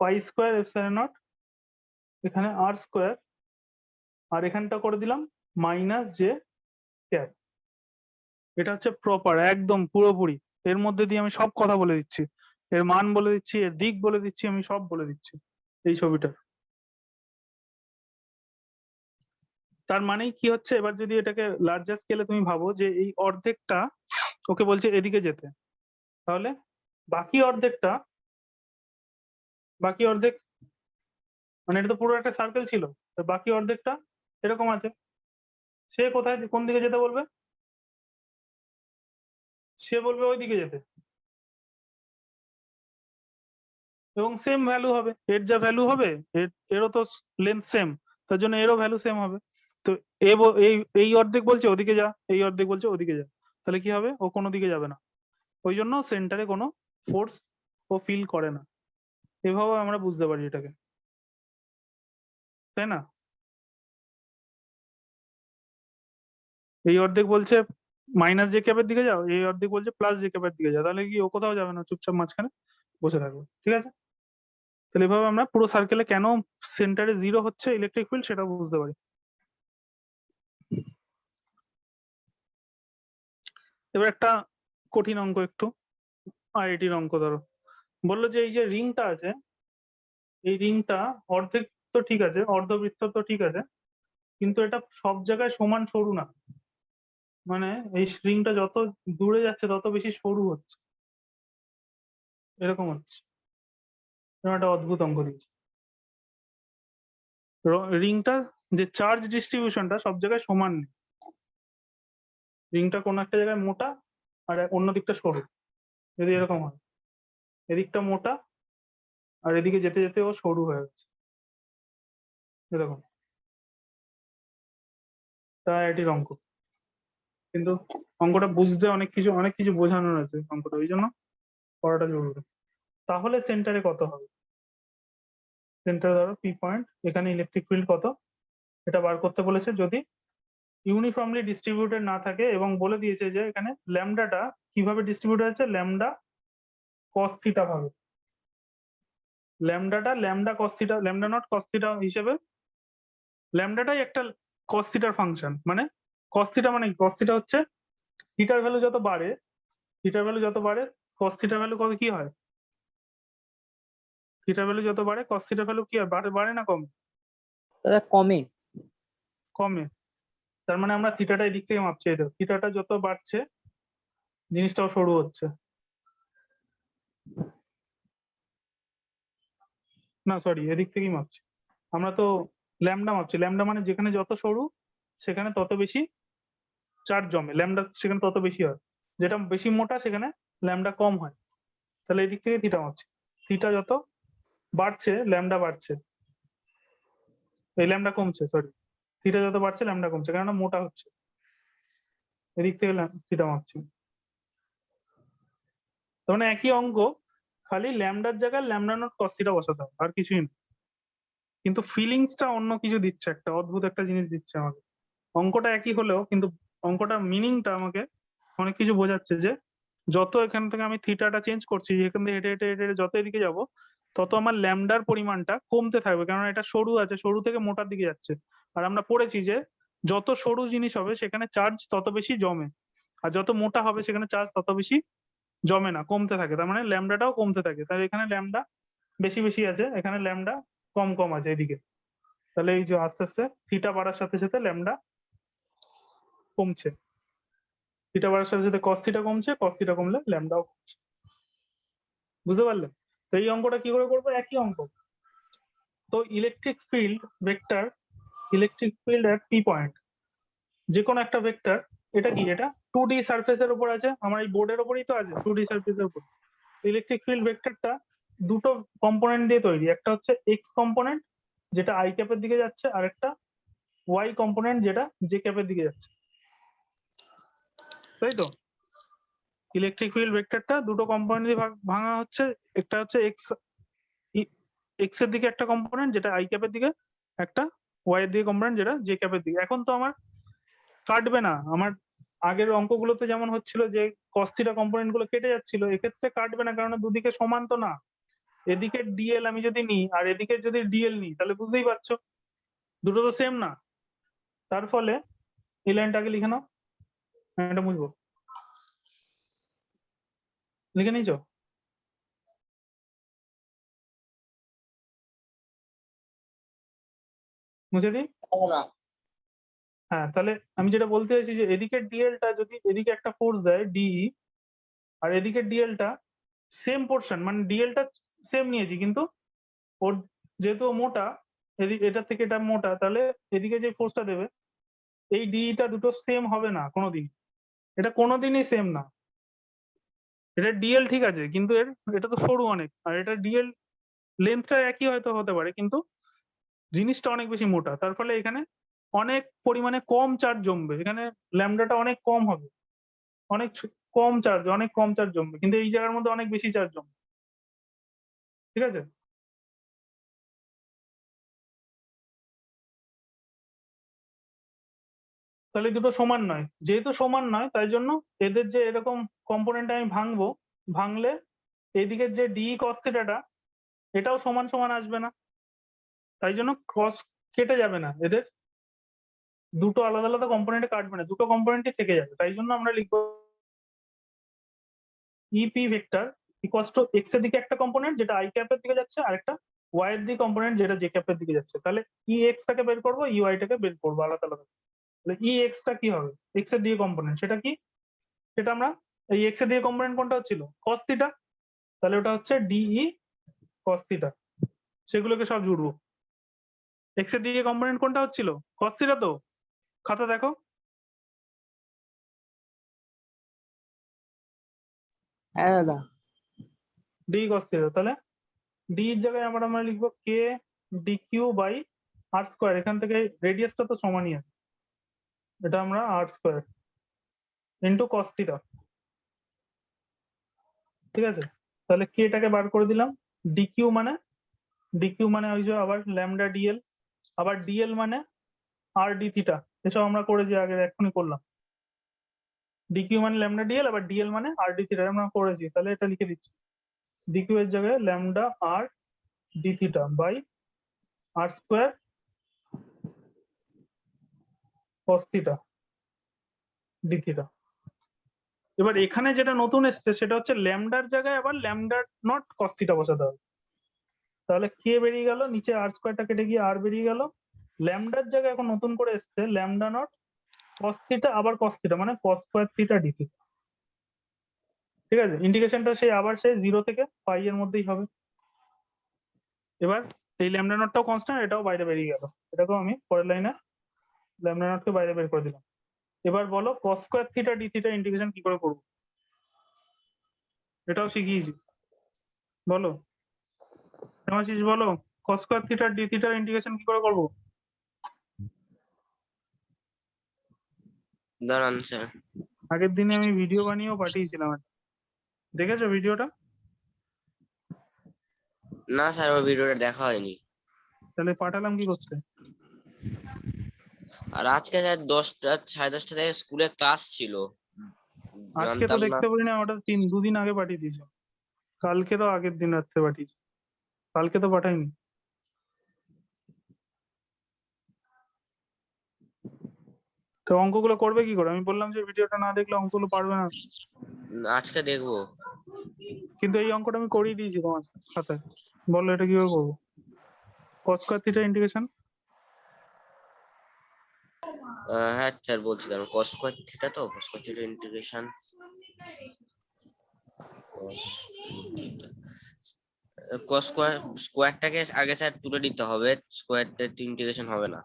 পাই স্কোয়ার এপসাইলন নট এখানে আর স্কোয়ার আর এখানটা করে দিলাম মাইনাস জে ক্যাপ এটা হচ্ছে প্রপার একদম পুরোপুরি এর মধ্যে দিয়ে আমি সব কথা বলে দিচ্ছি এর মান বলে দিচ্ছি এর দিক বলে দিচ্ছি আমি সব বলে দিচ্ছি এই ছবিটার তার মানে কি হচ্ছে এবার যদি এটাকে লার্জার স্কেলে তুমি ভাবো যে এই অর্ধেকটা ওকে বলছে এদিকে যেতে তাহলে বাকি অর্ধেকটা বাকি অর্ধেক মানে এটা তো পুরো একটা সার্কেল ছিল বাকি অর্ধেকটা এরকম আছে সে কোথায় কোন দিকে যেতে বলবে সে বলবে ওই দিকে যেতে এবং সেম ভ্যালু হবে এর যা ভ্যালু হবে এরও তো লেন্থ সেম তার জন্য এরও ভ্যালু সেম হবে তো এই এই অর্ধেক বলছে ওদিকে যা এই অর্ধেক বলছে ওদিকে যা তাহলে কি হবে ও কোনো দিকে যাবে না ও ওই জন্য সেন্টারে কোনো ফোর্স ও ফিল করে না। এভাবে আমরা বুঝতে পারি এটাকে, তাই না? এই অর্ধেক বলছে মাইনাস জে ক্যাপের দিকে যাও, এই অর্ধেক বলছে প্লাস জে ক্যাপের দিকে যাও, তাহলে কি ও কোথাও যাবে না, চুপচাপ মাঝখানে বসে থাকবে। ঠিক আছে, তাহলে এভাবে আমরা পুরো সার্কেলে কেন সেন্টারে 0 হচ্ছে ইলেকট্রিক ফিল্ড সেটা বুঝতে পারি। এবার একটা কঠিন অঙ্ক, একটু আইআইটির অঙ্ক ধরো। বললো যে এই যে রিংটা আছে, এই রিংটা অর্ধেক তো ঠিক আছে, অর্ধবৃত্ত তো ঠিক আছে, কিন্তু এটা সব জায়গায় সমান সরু না। মানে এই রিংটা যত দূরে যাচ্ছে তত বেশি সরু হচ্ছে, এরকম হচ্ছে। এরকম একটা অদ্ভুত অঙ্ক দিয়েছে। রিংটা যে চার্জ ডিস্ট্রিবিউশনটা সব জায়গায় সমান নেই, রিংটা কোনো একটা জায়গায় মোটা আর অন্য দিকটা সরু। যদি এরকম হয়, এদিকটা মোটা আর এদিকে যেতে যেতে ও সরু হয়ে গেছে, এরকম। তাই এটির অঙ্ক, কিন্তু অঙ্কটা বুঝতে অনেক কিছু বোঝানোর আছে অঙ্কটা, ওই জন্য পড়াটা জরুরি। তাহলে সেন্টারে কত হবে? সেন্টারে ধরো পি পয়েন্ট, এখানে ইলেকট্রিক ফিল্ড কত এটা বার করতে বলেছে। যদি ইউনিফর্মলি ডিস্ট্রিবিউটেড না থাকে, এবং বলে দিয়েছে যে এখানে ল্যামডাটা কিভাবে ডিস্ট্রিবিউট হয়েছে, ল্যামডা কস থিটা ভাবে। ল্যামডাটা lambda cos theta, lambda naught cos theta হিসেবে, ল্যামডাটাই একটা কস থিটার ফাংশন। মানে কস থিটা মানে কস থিটা হচ্ছে থিটার ভ্যালু যত বাড়ে, থিটার ভ্যালু যত বাড়ে কস থিটার ভ্যালু কত কি হয়, থিটার ভ্যালু যত বাড়ে কস থিটার ভ্যালু কি হয়, বাড়ে না কমে? দাদা কমে। কমে। তার মানে আমরা থিটাটা এদিক থেকে মাপছি, এই দেখো থিটাটা যত বাড়ছে জিনিসটাও সরু হচ্ছে। না সরি, এদিক থেকেই মাপছি আমরা তো, ল্যামডা মাপছি। ল্যামডা মানে যেখানে যত সরু সেখানে তত বেশি চার্জ জমে, ল্যামডা সেখানে তত বেশি হয়। যেটা বেশি মোটা সেখানে ল্যামডা কম হয়। তাহলে এই দিক থেকে থিটা মাপছি, থিটা যত বাড়ছে ল্যামডা বাড়ছে, এই ল্যামডা কমছে, সরি থিটা যত বাড়ছে ল্যামডা কমছে, কেননা মোটা হচ্ছে। এদিক থেকে থিটা মাপছি। তার মানে একই অঙ্ক, খালি ল্যামডার জায়গায় ল্যামডা নট কস থিটা বসাতে হবে, আর কিছুই না। কিন্তু ফিলিংসটা অন্য কিছু দিচ্ছে, একটা অদ্ভুত একটা জিনিস দিচ্ছে আমাকে। অঙ্কটা একই হলেও কিন্তু অঙ্কটা মিনিংটা আমাকে অনেক কিছু বোঝাচ্ছে, যে যত এখান থেকে আমি থিটাটা চেঞ্জ করছি, এখান থেকে হেঁটে হেঁটে হেঁটে হেঁটে যত এদিকে যাবো তত আমার ল্যামডার পরিমাণটা কমতে থাকবে, কারণ এটা সরু আছে, সরু থেকে মোটার দিকে যাচ্ছে। আর আমরা পড়েছি যে যত সরু জিনিস হবে সেখানে চার্জ তত বেশি জমে, আর যত মোটা হবে সেখানে চার্জ তত বেশি জমে না, কমতে থাকে। তার মানে ল্যামডাটাও কমতে থাকে, তাহলে এখানে ল্যামডা বেশি বেশি আছে, এখানে ল্যামডা কম কম আছে এদিকে। তাহলে এই যে আস্তে আস্তে থিটা বাড়ার সাথে সাথে ল্যামডা কমছে, থিটা বাড়ার সাথে সাথে কস থিটা কমছে, কস থিটা কমলে ল্যামডাও কমছে। বুঝতে পারলে? তো এই অঙ্কটা কি করে করবো? একই অঙ্ক। তো electric field vector, electric field at P point, যে কোনো একটা ভেক্টর, এটা কি, এটা 2D সারফেসের উপর আছে, আমার এই বোর্ডের উপরেই তো আছে 2D সারফেসের উপর। ইলেকট্রিক ফিল্ড ভেক্টরটা দুটো কম্পোনেন্ট দিয়ে তৈরি, একটা হচ্ছে এক্স কম্পোনেন্ট যেটা আই ক্যাপের দিকে যাচ্ছে, আর একটা ওয়াই কম্পোনেন্ট যেটা জে ক্যাপের দিকে যাচ্ছে, তাই তো? ইলেকট্রিক ফিল্ড ভেক্টরটা দুটো কম্পোনেন্ট দিয়ে ভাঙা হচ্ছে, একটা হচ্ছে এক্স, এক্স এর দিকে একটা কম্পোনেন্ট যেটা আই ক্যাপের দিকে, একটা ওয়াই এর দিকে কম্পোনেন্ট যেটা জে ক্যাপের দিকে। এখন তো আমার কাটবে না, আমার আগের অঙ্কগুলোতে যেমন হচ্ছিল যে কস থিটা কম্পোনেন্ট গুলো কেটে যাচ্ছিল, এক্ষেত্রে কাটবে না, কারণ দুদিকে সমান তো না। এদিকে ডিএল আমি যদি নিই আর এদিকে যদি ডিএল নিই, তাহলে বুঝতেই পারছো দুটো তো সেম না। তার ফলে এই লাইনটাকে লিখে নাও, এটা বুঝবো, লিখে নিয়েছো? মুছে দিই? না, হ্যাঁ, তাহলে আমি যেটা বলতে চাইছি যে এদিকে ডিএলটা যদি এদিকে একটা ফোর্স দেয় ডিই, আর এদিকে ডিএলটা সেম পোর্শন, মানে ডিএলটা সেম নিয়েছি, কিন্তু ওর যেহেতু ও মোটা, এদিকে এটার থেকে এটা মোটা, তাহলে এদিকে যে ফোর্সটা দেবে এই ডিটা দুটো সেম হবে না কোনোদিন, এটা কোনোদিনই সেম না। এটা ডিএল ঠিক আছে, কিন্তু এটা তো সরু অনেক, আর এটা ডিএল লেন্থটা একই হয়তো হতে পারে, কিন্তু জিনিসটা অনেক বেশি মোটা, তার ফলে এখানে অনেক পরিমাণে কম চার্জ জমবে, এখানে ল্যামডাটা অনেক কম হবে, অনেক কম চার্জ, অনেক কম চার্জ জমবে, কিন্তু এই জায়গার মধ্যে অনেক বেশি চার্জ জমবে। ঠিক আছে, তাহলে দুটো সমান নয়, যেহেতু সমান নয় তাই জন্য এদের যে এরকম কম্পোনেন্ট আমি ভাঙবো, ভাঙলে এদিকের যে ডি কস থিটাটা এটাও সমান সমান আসবে না, তাই জন্য ক্রস কেটে যাবে না, এদের দুটো আলাদা আলাদা কম্পোনেন্টে কাটবে না, দুটো কম্পোনেন্টই থেকে যাবে। তাই জন্য আমরা লিখবো EP vector equals to X এর দিকে একটা কম্পোনেন্ট যেটা আই ক্যাপের দিকে যাচ্ছে, আর একটা ওয়াই এর দিকে কম্পোনেন্ট যেটা জে ক্যাপের দিকে যাচ্ছে। তাহলে ই এক্স টাকে বের করবো, ই ওয়াই টাকে বের করবো আলাদা আলাদা। তাহলে ই এক্স টা কি হবে, এক্স এর দিকে কম্পোনেন্ট সেটা কি, সেটা আমরা এই এক্স এর দিকে কম্পোনেন্ট কোনটা হচ্ছিল, কস থিটা, তাহলে ওটা হচ্ছে ডিই কস থিটা। সেগুলোকে সব জুড়বো। এক্স এর দিকে কম্পোনেন্ট কোনটা হচ্ছিল, কস থিটা, তো খাতা দেখো, হ্যাঁ দাদা। D cos theta. তাহলে ডি এর জায়গায় আমরা লিখবো K D Q by R square, এখান থেকে রেডিয়াসটা তো সমানই আছে, এটা আমরা R square into cos theta. ঠিক আছে, তাহলে কে টাকে বার করে দিলাম, ডিকিউ মানে ওই যে আবার ল্যামডা ডিএল, আবার ডিএল মানে আর ডি থিটা, এসব আমরা করেছি আগে, এক্ষুনি করলাম। ডিকিউ মানে ল্যামডা ডিএল, আবার ডিএল মানে আর ডি থিটা আমরা করেছি, তাহলে এটা লিখে দিচ্ছি, ডিকিউ এর জায়গায় lambda R D theta by R square cos theta D theta. এবার এখানে যেটা নতুন এসছে সেটা হচ্ছে ল্যামডার জায়গায় আবার ল্যামডা নট কস থিটা বসাতে হবে। তাহলে কে বেরিয়ে গেল, নিচে আর স্কোয়ারটা কেটে গিয়ে আর বেরিয়ে গেল, ল্যামডার জায়গায় এখন নতুন করে এসছে ল্যামডা নট কস থিটা আবার কস থিটা মানে cos square theta D theta. ঠিক আছে, ইন্টিগ্রেশনটা সেই আবার সেই 0 থেকে পাই এর মধ্যেই হবে। এবার এই ল্যামডা নটটাও কনস্ট্যান্ট, এটাও বাইরে বেরিয়ে গেল, এটাকেও আমি পরের লাইনে ল্যামডা নটকে বাইরে বের করে দিলাম। এবার বলো cos square theta D theta integration কি করে করবো, এটাও শিখিয়েছি, বলো হেমাশিস বলো কস স্কোয়ার থিটা ডি থিটার ইন্টিগ্রেশন কি করে করবো। দাঁড়ান স্যার। আগের দিনে আমি ভিডিও বানিয়েও পাঠিয়েছিলাম, দেখেছো ভিডিওটা? না স্যার, ওই ভিডিওটা দেখা হয়নি। তাহলে পাঠালাম কি করতে? আর আজকে স্যার 10টা 10:30 থেকে স্কুলে ক্লাস ছিল, আজকে তো জানতাম না। দেখতে পারি না, ওটা দুদিন আগে পাঠিয়ে দিয়েছো, কালকে তো আগের দিন রাত্রে পাঠিয়েছি, কালকে তো পাঠাইনি। তো অঙ্কগুলো করবে কি করে, আমি বললাম যে ভিডিওটা না দেখলে অঙ্কগুলো পারবে না, আজকে দেখবো। কিন্তু এই অঙ্কটা আমি করিয়ে দিয়েছি তোমার খাতায়, বলো এটা কিভাবে করবো, কস স্কয়ার থিটা ইন্টিগ্রেশন। হ্যাঁ স্যার বলছিলাম, cos স্কয়ার থিটা, তো cos square theta integration cos স্কয়ারটাকে আগে স্যার তুলে দিতে হবে, স্কয়ারটা ইন্টিগ্রেশন হবে না।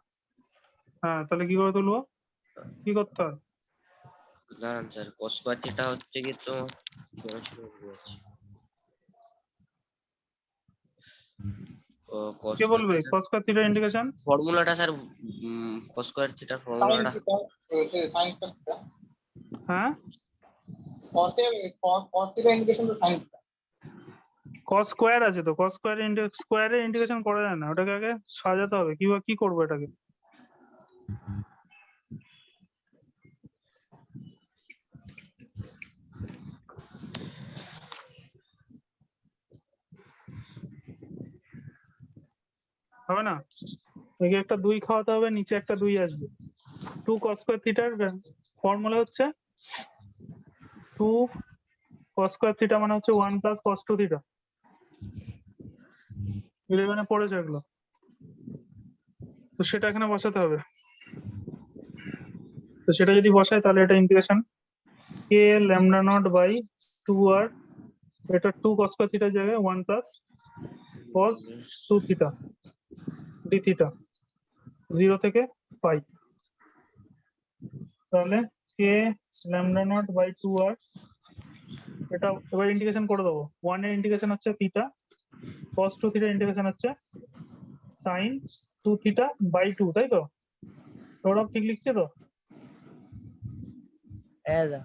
হ্যাঁ, তাহলে কি করে তুলবো, কি করতে হবে? দাঁড়ান স্যার, cos স্কয়ার থিটা হচ্ছে কি, তো কে বলবে কস স্কয়ার থিটা ইন্টিগ্রেশন ফর্মুলাটা স্যার, cos স্কয়ার থিটার ফর্মুলাটা। সাইন থিটা, হ্যাঁ, কস থিটা ইন্টিগ্রেশন তো সাইন থিটা। কস স্কয়ার আছে তো, কস স্কয়ারের ইন্টিগ্রেশন করা যায় না, ওটাকে আগে সাজাতে হবে, কি করবো এটাকে। হবে না, একে একটা 2 খাওয়াতে হবে, নিচে একটা 2 আসবে। 2 cos স্কয়ার থিটার ফর্মুলা হচ্ছে 2 cos স্কয়ার থিটা মানে হচ্ছে 1 প্লাস cos 2 থিটা। 11 পড়েছে এগুলো, তো সেটা এখানে বসাতে হবে। তো সেটা যদি বসাই তাহলে এটা integration K lambda naught by 2r, এটা 2 cos স্কয়ার থিটার জায়গায় 1 plus cos 2 theta D theta 0 থেকে পাই। তাহলে কে ল্যামডা নট বাই 2r, এটা এবার ইন্টিগ্রেশন করে দেবো, 1 এর ইন্টিগ্রেশন হচ্ছে থিটা, cos 2 থিটা ইন্টিগ্রেশন হচ্ছে sin 2 থিটা বাই 2, তাই তো? সৌরভ ঠিক লিখছে তো? হ্যাঁ দাদা।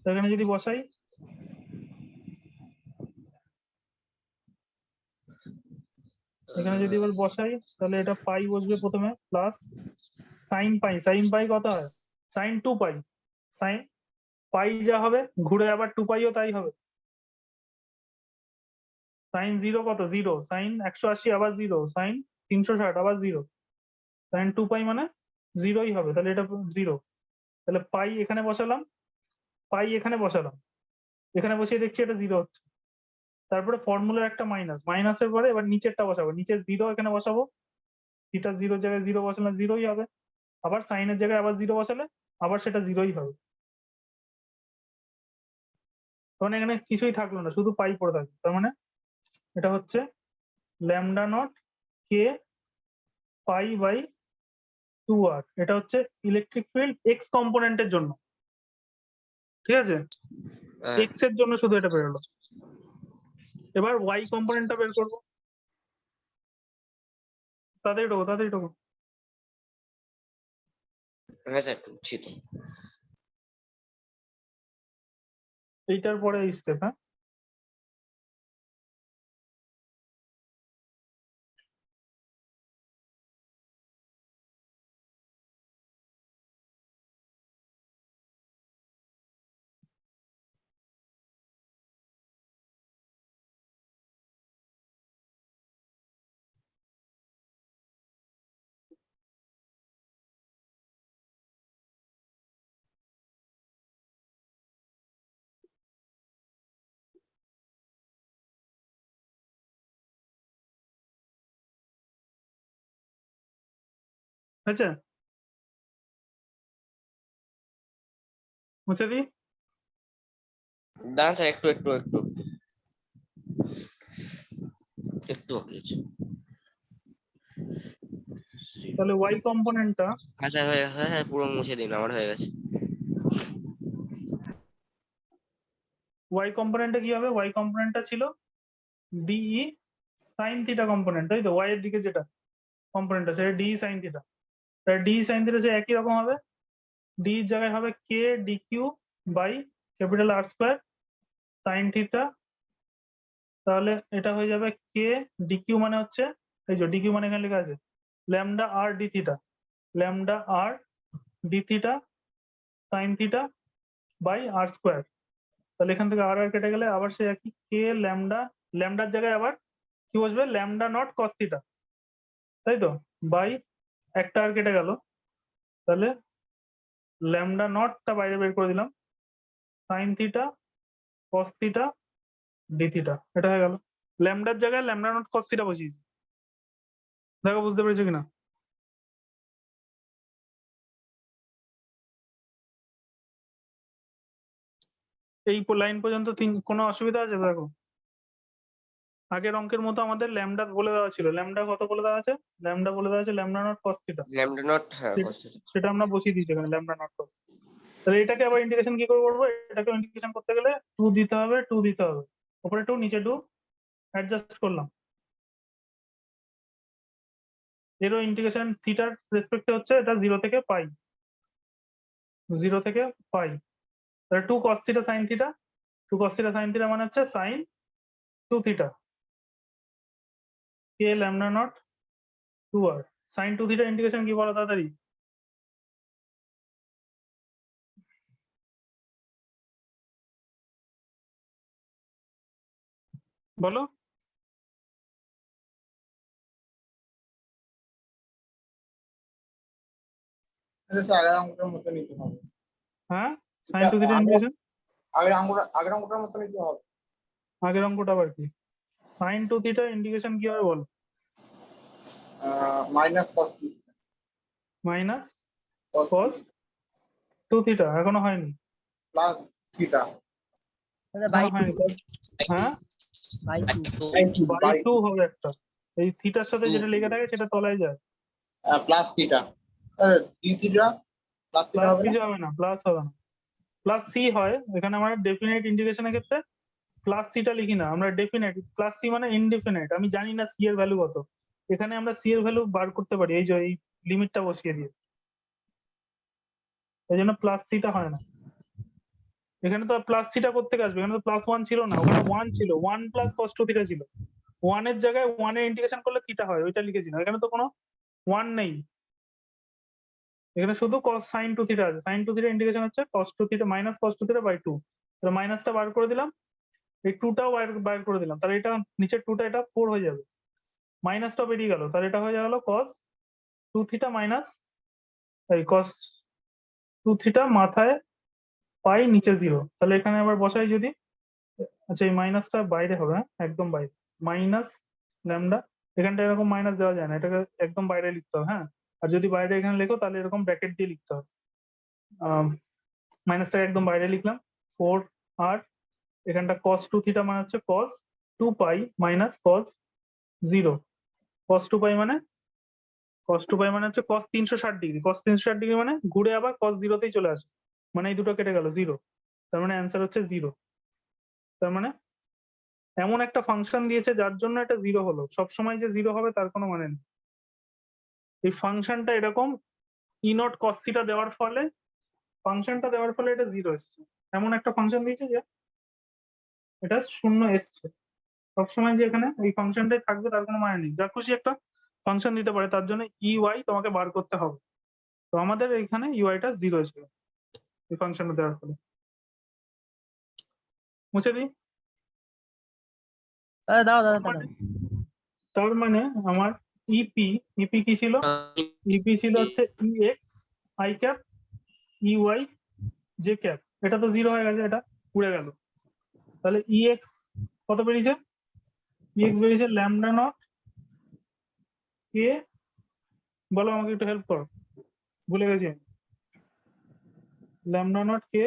তো এখানে যদি বসাই, এখানে যদি এবার বসাই তাহলে এটা পাই বসবে প্রথমে, plus sine pi. Sine pi কত হয়? সাইন 2 পাই। সাইন পাই যা হবে ঘুরে আবার 2 পাইও তাই হবে। সাইন 0 কত? 0। সাইন 180 আবার 0। সাইন 360 আবার 0। সাইন 2 পাই মানে 0ই হবে, তাহলে এটা 0। তাহলে পাই এখানে বসালাম, পাই এখানে বসালাম, এখানে বসিয়ে দেখছি এটা 0 হচ্ছে। তারপরে ফর্মুলার একটা মাইনাস, মাইনাসের পরে এবার নিচেরটা বসাবো, নিচের 0 এখানে বসাবো। থিটা 0 জায়গায় 0 বসালে 0ই হবে। আবার সাইনের জায়গায় আবার 0 বসালে আবার সেটা 0ই হবে। তখন এখানে কিছুই থাকলো না, শুধু পাই পড়ে থাকবে। তার মানে এটা হচ্ছে lambda naught K pi by 2r। এটা হচ্ছে ইলেকট্রিক ফিল্ড এক্স কম্পোনেন্টের জন্য, ঠিক আছে? হ্যাঁ, এক্স এর জন্য শুধু এটা বেরোলো। এবার ওয়াই কম্পোনেন্টটা বের করবো। তাড়াতাড়ি ঢোকো, তাড়াতাড়ি ঢোকো। হ্যাঁ স্যার ঢুকছি তো। এইটার পরে এই স্টেপ, হ্যাঁ? আচ্ছা, মুছে দিই। দাঁড়ান স্যার, একটু একটু একটু একটু বাকি আছে। তাহলে ওয়াই কম্পোনেন্টটা, হ্যাঁ স্যার হয়ে গেছে, হ্যাঁ পুরো মুছে দিন, আমার হয়ে গেছে। ওয়াই কম্পোনেন্টটা কি হবে? ওয়াই কম্পোনেন্টটা ছিল ডিই সাইন থিটা কম্পোনেন্ট, তাই তো? ওয়াই এর দিকে যেটা কম্পোনেন্টটা সেটা ডিই সাইন থিটা। তাহলে ডিই সাইন থিটা সে একই রকম হবে, ডি এর জায়গায় হবে K D Q by capital R square sine theta. তাহলে এটা হয়ে যাবে কে ডি কিউ মানে হচ্ছে, এই যে ডি কিউ মানে এখানে লেখা আছে lambda R D theta, lambda R D theta sine theta by R square. তাহলে এখান থেকে আর আর কেটে গেলে আবার সে একই কে ল্যামডা, ল্যামডার জায়গায় আবার কি বসবে? ল্যামডা নট কস থিটা, তাই তো? বাই একটা আর কেটে গেল, তাহলে ল্যামডা নটটা বাইরে বের করে দিলাম, sine theta cos theta D theta. এটা হয়ে গেল। ল্যামডার জায়গায় ল্যামডা নট কস থিটা বসিয়েছি। দেখো বুঝতে পেরেছো কিনা? এই লাইন পর্যন্ত কোনো অসুবিধা আছে? দেখো আগের অঙ্কের মতো আমাদের ল্যামডা বলে দেওয়া ছিল, ল্যামডা কত বলে দেওয়া আছে? ল্যামডা বলে দেওয়া আছে lambda naught cos theta, lambda not, হ্যাঁ cos theta। সেটা আমরা বসিয়ে দিয়েছি এখানে ল্যামডা নট কস। তাহলে এটাকে আবার ইন্টিগ্রেশন কি করে করবো? এটাকে ইন্টিগ্রেশন করতে গেলে 2 দিতে হবে, 2 দিতে হবে, উপরে 2 নিচে 2 অ্যাডজাস্ট করলাম। এরও ইন্টিগ্রেশন থিটার রেসপেক্টে হচ্ছে এটা 0 থেকে পাই, 0 থেকে পাই। তাহলে 2 cos theta sin theta, 2 cos theta sin theta মানে হচ্ছে sin 2 theta k lambda naught 2r। sin 2 theta integration কি বলো তাড়াতাড়ি? বলো। স্যার আগের অঙ্কটার মতো নিতে হবে। হ্যাঁ, sin 2 থিটা ইন্টিগ্রেশন আগের অঙ্কটার মতো নিতে হবে। আগের অঙ্কটা আবার কি? sin 2 থিটা ইন্টিগ্রেশন কি হবে বলো? Minus cos minus cos cos 2 theta এখনো হয়নি, প্লাস থিটা বাই এখনো হয়নি। হ্যাঁ, বাই টু বাই 2 হবে একটা, এই থিটার সাথে যেটা লেগে থাকে সেটা তলায় যায়। Plus theta D theta plus theta plus হবে না? কিছু হবে না, প্লাস হবে না, প্লাস সি হয়। এখানে আমরা ডেফিনেট ইন্টিগ্রেশনের ক্ষেত্রে প্লাস সিটা লিখি না, আমরা ডেফিনেট। প্লাস সি মানে ইনডেফিনেট, আমি জানি না সি এর ভ্যালু কত, এখানে আমরা সি এর ভ্যালু বার করতে পারি এই যে এই লিমিটটা বসিয়ে দিয়ে, এই জন্য প্লাস সিটা হয় না। এখানে তো প্লাস থিটা করতে আসবে, এখানে তো প্লাস 1 ছিল না, ওখানে 1 ছিল, 1 প্লাস cos 2 থিটা ছিল। 1 এর জায়গায় 1 এর ইন্টিগ্রেশন করলে থিটা হয়, ওইটা লিখেছিলাম। এখানে তো কোনো 1 নেই, এখানে শুধু cos sin 2 থিটা আছে। sin 2 থিটা ইন্টিগ্রেশন হচ্ছে cos 2 theta minus cos 2 theta by 2। তাহলে মাইনাসটা বার করে দিলাম, এই 2 টাও বার করে দিলাম, তাহলে এটা নিচের 2 টা এটা 4 হয়ে যাবে, মাইনাসটা বেরিয়ে গেল, তাহলে এটা হয়ে গেল cos 2 থিটা মাইনাস এই cos 2 থিটা মাথায় পাই নিচে 0। তাহলে এখানে আবার বসাই যদি, আচ্ছা এই মাইনাসটা বাইরে হবে, হ্যাঁ একদম বাইরে, মাইনাস ল্যামডা, এখানটা এরকম মাইনাস দেওয়া যায় না, এটাকে একদম বাইরে লিখতে হবে। হ্যাঁ, আর যদি বাইরে এখানে লেখো তাহলে এরকম ব্র্যাকেট দিয়ে লিখতে হবে। মাইনাসটাকে একদম বাইরে লিখলাম, 4 আর এখানটা cos 2 থিটা মানে হচ্ছে cos 2 পাই মাইনাস cos 0। cos 2 পাই মানে হচ্ছে cos 360 ডিগ্রি, cos 360 ডিগ্রি মানে ঘুরে আবার cos 0 তেই চলে আসে, মানে এই দুটো কেটে গেল 0, তার মানে অ্যান্সার হচ্ছে 0। তার মানে এমন একটা ফাংশন দিয়েছে যার জন্য এটা 0 হলো, সবসময় যে 0 হবে তার কোনো মানে নেই। এই ফাংশনটা এরকম E0 cos থিটা দেওয়ার ফলে, ফাংশনটা দেওয়ার ফলে এটা 0 এসছে, এমন একটা ফাংশন দিয়েছে যে এটা 0 এসছে। সবসময় যে এখানে এই ফাংশনটাই থাকবে তার কোনো মানে নেই, যা খুশি একটা ফাংশন দিতে পারে, তার জন্য EY তোমাকে বার করতে হবে। তো আমাদের এখানে EY টা 0 ছিল এই ফাংশনটা দেওয়ার ফলে। মুছে দিই। দাদা দাও দাদা দাদা তার মানে আমার ইপি কি ছিল? ইপি ছিল হচ্ছে EX I cap EY J cap, এটা তো 0 হয়ে গেছে, এটা উড়ে গেল। তাহলে EX কত বেরিয়েছে? EX বেরিয়েছে ল্যামডা নট কে, বলো আমাকে একটু হেল্প করো, ভুলে গেছি। Lambda naught K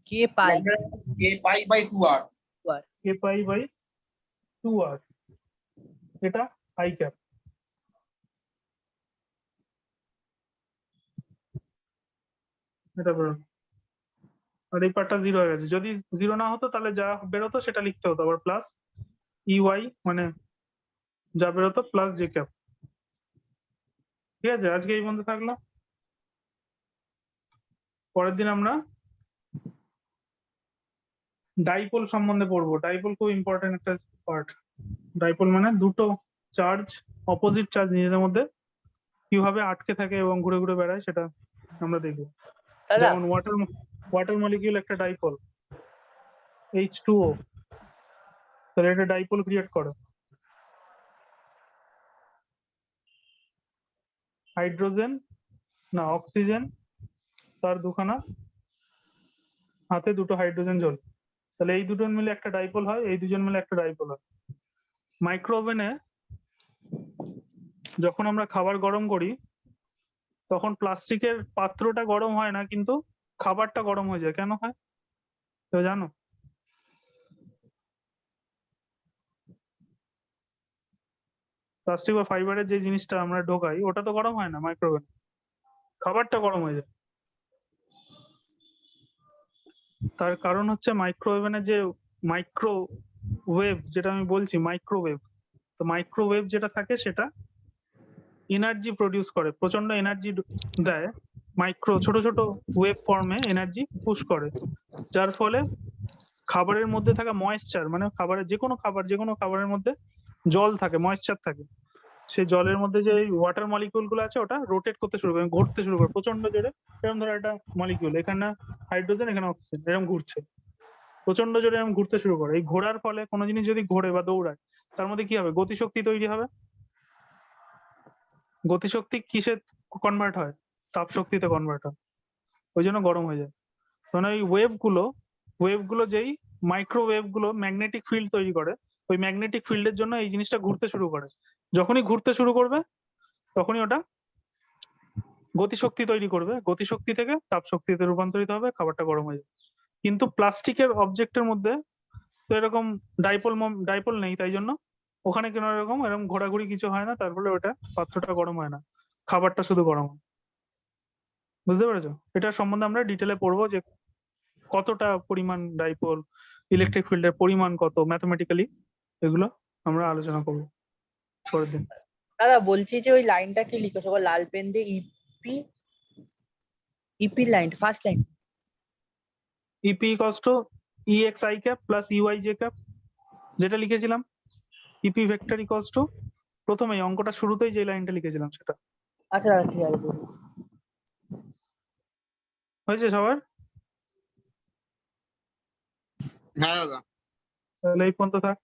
K pi K pi by 2r। K pi by 2r, এটা I ক্যাপ। এটা বেরো, আর এই পার্টটা 0 হয়ে গেছে। যদি 0 না হতো তাহলে যা বেরোতো সেটা লিখতে হতো আবার প্লাস EY, মানে যা বেরোতো প্লাস J ক্যাপ। ঠিক আছে, আজকে এই পর্যন্ত থাকলো। পরের দিন আমরা ডাইপোল সম্বন্ধে পড়বো। ডাইপোল খুব ইম্পর্টেন্ট একটা পার্ট। ডাইপোল মানে দুটো চার্জ, অপোজিট চার্জ নিজেদের মধ্যে কিভাবে আটকে থাকে এবং ঘুরে ঘুরে বেড়ায় সেটা আমরা দেখবো। দাদা যেমন ওয়াটার মলিকিউল একটা ডাইপোল H2O, তাহলে এটা ডাইপোল ক্রিয়েট করে। হাইড্রোজেন না অক্সিজেন, তার দুখানা হাতে দুটো হাইড্রোজেন জ্বলে, তাহলে এই দুজন মিলে একটা ডাইপোল হয়, এই দুজন মিলে একটা ডাইপোল হয়। মাইক্রোওভেনে যখন আমরা খাবার গরম করি তখন প্লাস্টিকের পাত্রটা গরম হয় না, কিন্তু খাবারটা গরম হয়ে যায়, কেন হয় কেউ জানো? প্লাস্টিক বা ফাইবারের যে জিনিসটা আমরা ঢোকাই ওটা তো গরম হয় না মাইক্রোওভেন, খাবারটা গরম হয়ে যায়। তার কারণ হচ্ছে মাইক্রোওভেনের যে মাইক্রোওয়েভ, যেটা আমি বলছি মাইক্রোওয়েভ, তো মাইক্রোওয়েভ যেটা থাকে সেটা এনার্জি প্রডিউস করে, প্রচন্ড এনার্জি দেয়, মাইক্রো ছোট ছোট ওয়েভ ফর্মে এনার্জি পুশ করে, যার ফলে খাবারের মধ্যে থাকা ময়েশ্চার, মানে খাবারের যে কোনো খাবারের মধ্যে জল থাকে, ময়েশ্চার থাকে, সেই জলের মধ্যে যে ওয়াটার মলিকিউল গুলো আছে ওটা রোটেট করতে শুরু করে, ঘুরতে শুরু করে প্রচন্ড জোরে। এরকম ধরো একটা মলিকিউল, এখানে হাইড্রোজেন এখানে অক্সিজেন, এরকম ঘুরছে প্রচন্ড জোরে, এরকম ঘুরতে শুরু করে। এই ঘোরার ফলে কোনো জিনিস যদি ঘোরে বা দৌড়ায় তার মধ্যে কি হবে? গতিশক্তি তৈরি হবে। গতিশক্তি কিসে কনভার্ট হয়? তাপ শক্তিতে কনভার্ট হয়, ওই জন্য গরম হয়ে যায়। মানে ওই ওয়েভ গুলো যেই মাইক্রোওয়েভ গুলো ম্যাগনেটিক ফিল্ড তৈরি করে, ওই ম্যাগনেটিক ফিল্ডের জন্য এই জিনিসটা ঘুরতে শুরু করে। যখনই ঘুরতে শুরু করবে তখনই ওটা গতিশক্তি তৈরি করবে, গতিশক্তি থেকে তাপ শক্তিতে রূপান্তরিত হবে, খাবারটা গরম হয়ে যাবে। কিন্তু প্লাস্টিকের অবজেক্টের মধ্যে তো এরকম ডাইপোল নেই, তাই জন্য ওখানে কোনো এরকম ঘোরাঘুরি কিছু হয় না, তার ফলে ওটা পাত্রটা গরম হয় না, খাবারটা শুধু গরম হয়। বুঝতে পেরেছো? এটা সম্বন্ধে আমরা ডিটেলে পড়বো, যে কতটা পরিমাণ ডাইপোল, ইলেকট্রিক ফিল্ডের পরিমাণ কত, ম্যাথমেটিক্যালি এগুলো আমরা আলোচনা করবো পরের দিন। দাদা বলছি যে ওই লাইনটা কি লিখেছো গো লাল পেন দিয়ে? EP line, first line. EP equals to EX I cap plus EY J cap, যেটা লিখেছিলাম। ইপি ভেক্টর ইকস টু প্রথমেই অঙ্কটা শুরুতেই যে লাইনটা লিখেছিলাম সেটা। আচ্ছা দাদা ঠিক আছে বলুন। হয়েছে সবার? হ্যাঁ দাদা। তাহলে এই পর্যন্ত থাক।